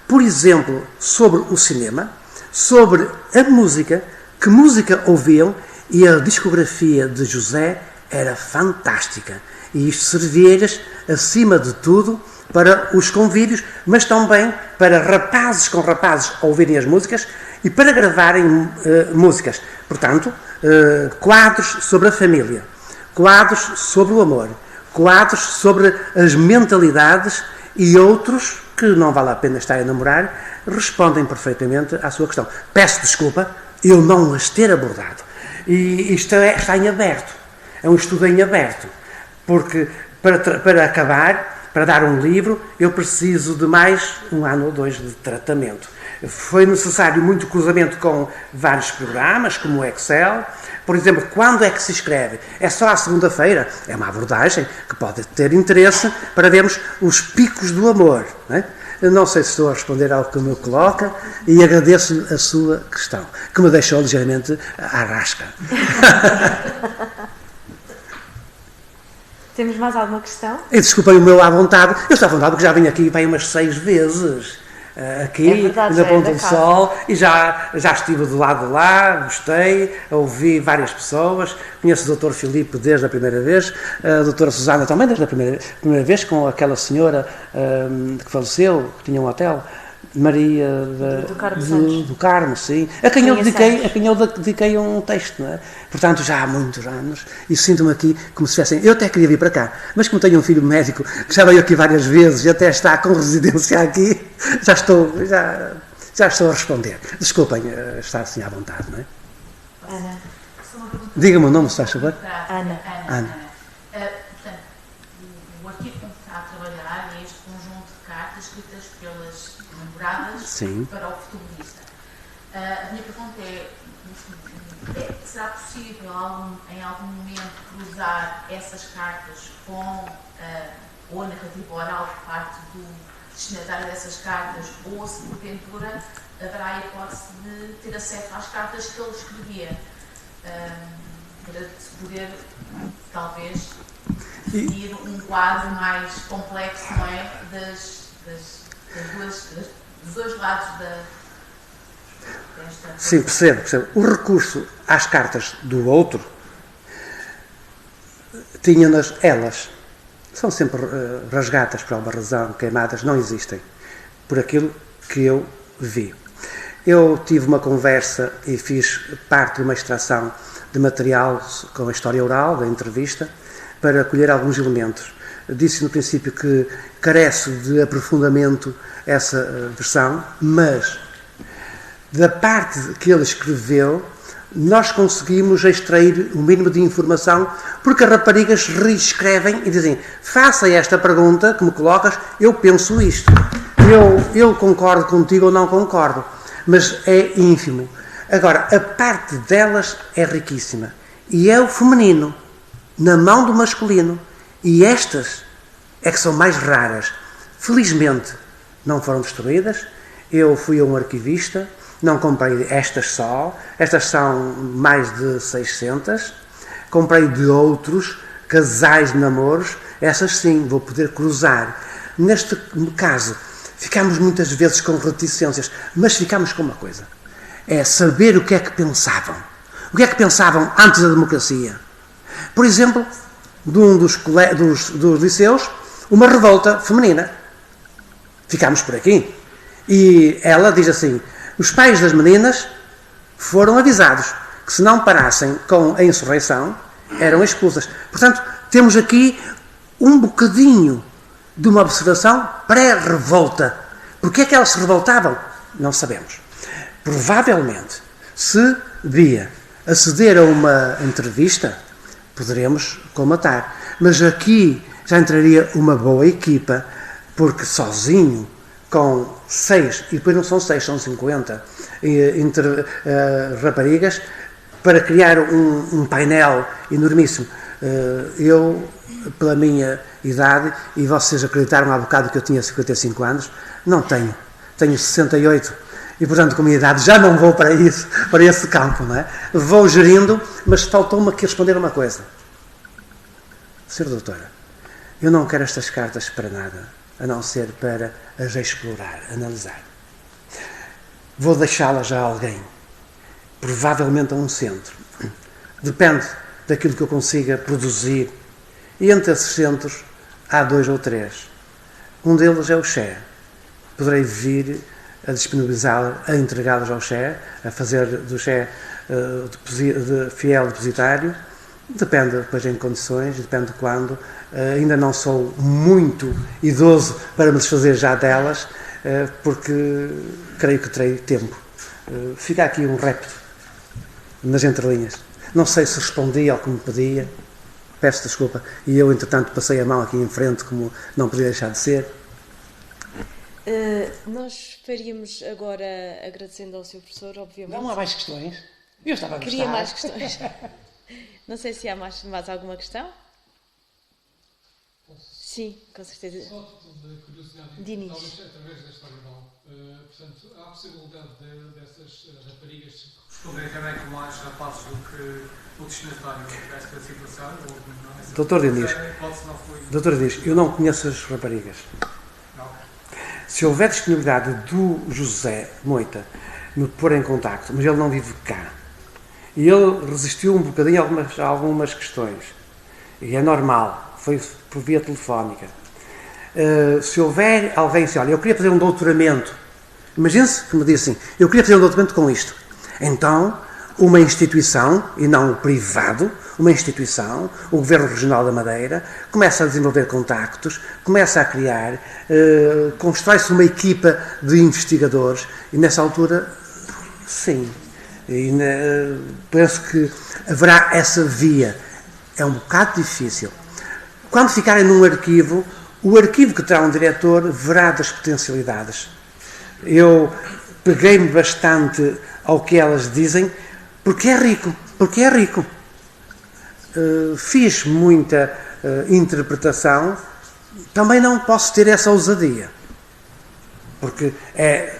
por exemplo, sobre o cinema, sobre a música, que música ouviam, e a discografia de José era fantástica. E isto servia-lhes, acima de tudo, para os convívios, mas também para rapazes com rapazes ouvirem as músicas e para gravarem músicas. Portanto, quadros sobre a família, quadros sobre o amor, quadros sobre as mentalidades e outros que não vale a pena estar a namorar, respondem perfeitamente à sua questão. Peço desculpa eu não as ter abordado. E isto está em aberto. É um estudo em aberto. Porque para acabar, para dar um livro, eu preciso de mais 1 ano ou 2 de tratamento. Foi necessário muito cruzamento com vários programas, como o Excel. Por exemplo, quando é que se escreve? É só à segunda-feira? É uma abordagem que pode ter interesse para vermos os picos do amor. Não é? Eu não sei se estou a responder ao que me coloca e agradeço a sua questão, que me deixou ligeiramente à rasca.
Temos mais alguma questão?
E desculpem o meu à vontade. Eu estou à vontade porque já vim aqui para aí umas 6 vezes. Aqui,
É verdade,
na
já é
Ponta
da
do
casa.
Sol, e já estive do lado de lá, gostei, ouvi várias pessoas, conheço o Dr. Filipe desde a primeira vez, a doutora Susana também desde a primeira vez, com aquela senhora que faleceu, que tinha um hotel, Maria
Do Carmo Santos.
do Carmo, sim, a quem eu
Santos.
dediquei um texto, não é? Portanto, já há muitos anos, e sinto-me aqui como se tivessem, eu até queria vir para cá, mas como tenho um filho médico que já veio aqui várias vezes e até está com residência aqui, já estou a responder. Desculpem estar assim à vontade, não é?
Ana.
Diga-me o nome, se faz favor.
Ana.
Ana.
Portanto, o arquivo com que está a trabalhar é este conjunto de cartas escritas pelas namoradas
Sim.
para o futebolista. A minha pergunta é, será possível em algum momento cruzar essas cartas com ou a narrativa oral por parte do destinatário dessas cartas, ou se porventura haverá a hipótese de ter acesso às cartas que ele escrevia, para se poder talvez definir um quadro mais complexo, não é? Dos dois lados desta.
Sim, percebo. O recurso às cartas do outro tinham-nas elas. São sempre rasgadas por alguma razão, queimadas, não existem. Por aquilo que eu vi. Eu tive uma conversa e fiz parte de uma extração de material com a história oral, da entrevista, para colher alguns elementos. Disse no princípio que carece de aprofundamento essa versão, mas da parte que ele escreveu, nós conseguimos extrair o mínimo de informação, porque as raparigas reescrevem e dizem: faça esta pergunta que me colocas, eu penso isto. Eu concordo contigo ou não concordo, mas é ínfimo. Agora, a parte delas é riquíssima. E é o feminino, na mão do masculino. E estas é que são mais raras. Felizmente, não foram destruídas. Eu fui a um arquivista, não comprei estas só. Estas são mais de 600. Comprei de outros, casais de namoros. Essas sim, vou poder cruzar. Neste caso, ficamos muitas vezes com reticências, mas ficamos com uma coisa. É saber o que é que pensavam. O que é que pensavam antes da democracia? Por exemplo, de um dos liceus, uma revolta feminina. Ficámos por aqui. E ela diz assim: os pais das meninas foram avisados que se não parassem com a insurreição, eram expulsas. Portanto, temos aqui um bocadinho de uma observação pré-revolta. Porquê é que elas se revoltavam? Não sabemos. Provavelmente, se Bia aceder a uma entrevista, poderemos comatar. Mas aqui já entraria uma boa equipa, porque sozinho, com 6, e depois não são 6, são 50 raparigas, para criar um painel enormíssimo. Eu, pela minha idade, e vocês acreditaram há bocado que eu tinha 55 anos, não tenho. Tenho 68. E, portanto, com a minha idade, já não vou para isso, para esse campo, não é? Vou gerindo, mas faltou-me aqui responder uma coisa. Senhora doutora, eu não quero estas cartas para nada, a não ser para as explorar, analisar. Vou deixá-las a alguém, provavelmente a um centro. Depende daquilo que eu consiga produzir. E entre esses centros há 2 ou 3. Um deles é o Xé. Poderei vir a disponibilizá-las, a entregá-las ao Xé, a fazer do Xé de fiel depositário. Depende depois em condições, depende de quando. Ainda não sou muito idoso para me desfazer já delas, porque creio que terei tempo. Fica aqui um repto nas entrelinhas. Não sei se respondi ao que me pedia, peço desculpa, e eu entretanto passei a mão aqui em frente como não podia deixar de ser.
Nós faríamos agora, agradecendo ao Sr. Professor, obviamente.
Não há mais questões? Eu estava a gostar.
Queria mais questões. Não sei se há mais alguma questão. Sim, com certeza.
Só de curiosidade,
Dinis.
talvez através da história oral, portanto, há a possibilidade dessas raparigas responderem também com mais rapazes do que o destinatário desta situação?
Doutor Dinis, eu não conheço as raparigas.
Não.
Se houver disponibilidade do José Moita me pôr em contacto, mas ele não vive cá, e ele resistiu um bocadinho a algumas questões, e é normal, foi por via telefónica. Se houver alguém assim, olha, eu queria fazer um doutoramento, imagine-se que me diz assim, eu queria fazer um doutoramento com isto, então uma instituição, e não o privado, uma instituição, o Governo Regional da Madeira, começa a desenvolver contactos, começa a criar, constrói-se uma equipa de investigadores, e nessa altura, sim, e penso que haverá essa via. É um bocado difícil. Quando ficarem num arquivo, o arquivo que terá um diretor verá das potencialidades. Eu peguei-me bastante ao que elas dizem, porque é rico. Fiz muita interpretação, também não posso ter essa ousadia, porque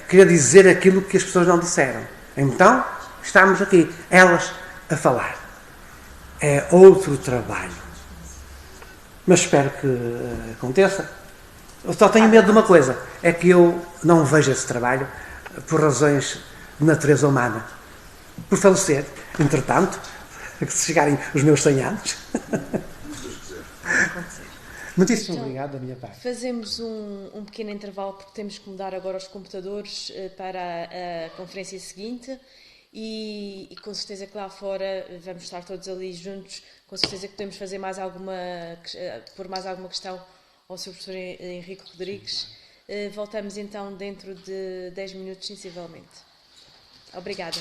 queria dizer aquilo que as pessoas não disseram. Então, estamos aqui, elas a falar. É outro trabalho. Mas espero que aconteça. Eu só tenho medo de uma coisa, é que eu não vejo esse trabalho por razões de natureza humana. Por falecer, entretanto, se chegarem os meus 100 anos. Muitíssimo
Então,
obrigado da minha parte.
Fazemos um pequeno intervalo porque temos que mudar agora os computadores para a conferência seguinte e com certeza que lá fora vamos estar todos ali juntos. Com certeza que podemos fazer pôr mais alguma questão ao Sr. Professor Henrique Rodrigues. Voltamos então dentro de 10 minutos, sensivelmente. Obrigada.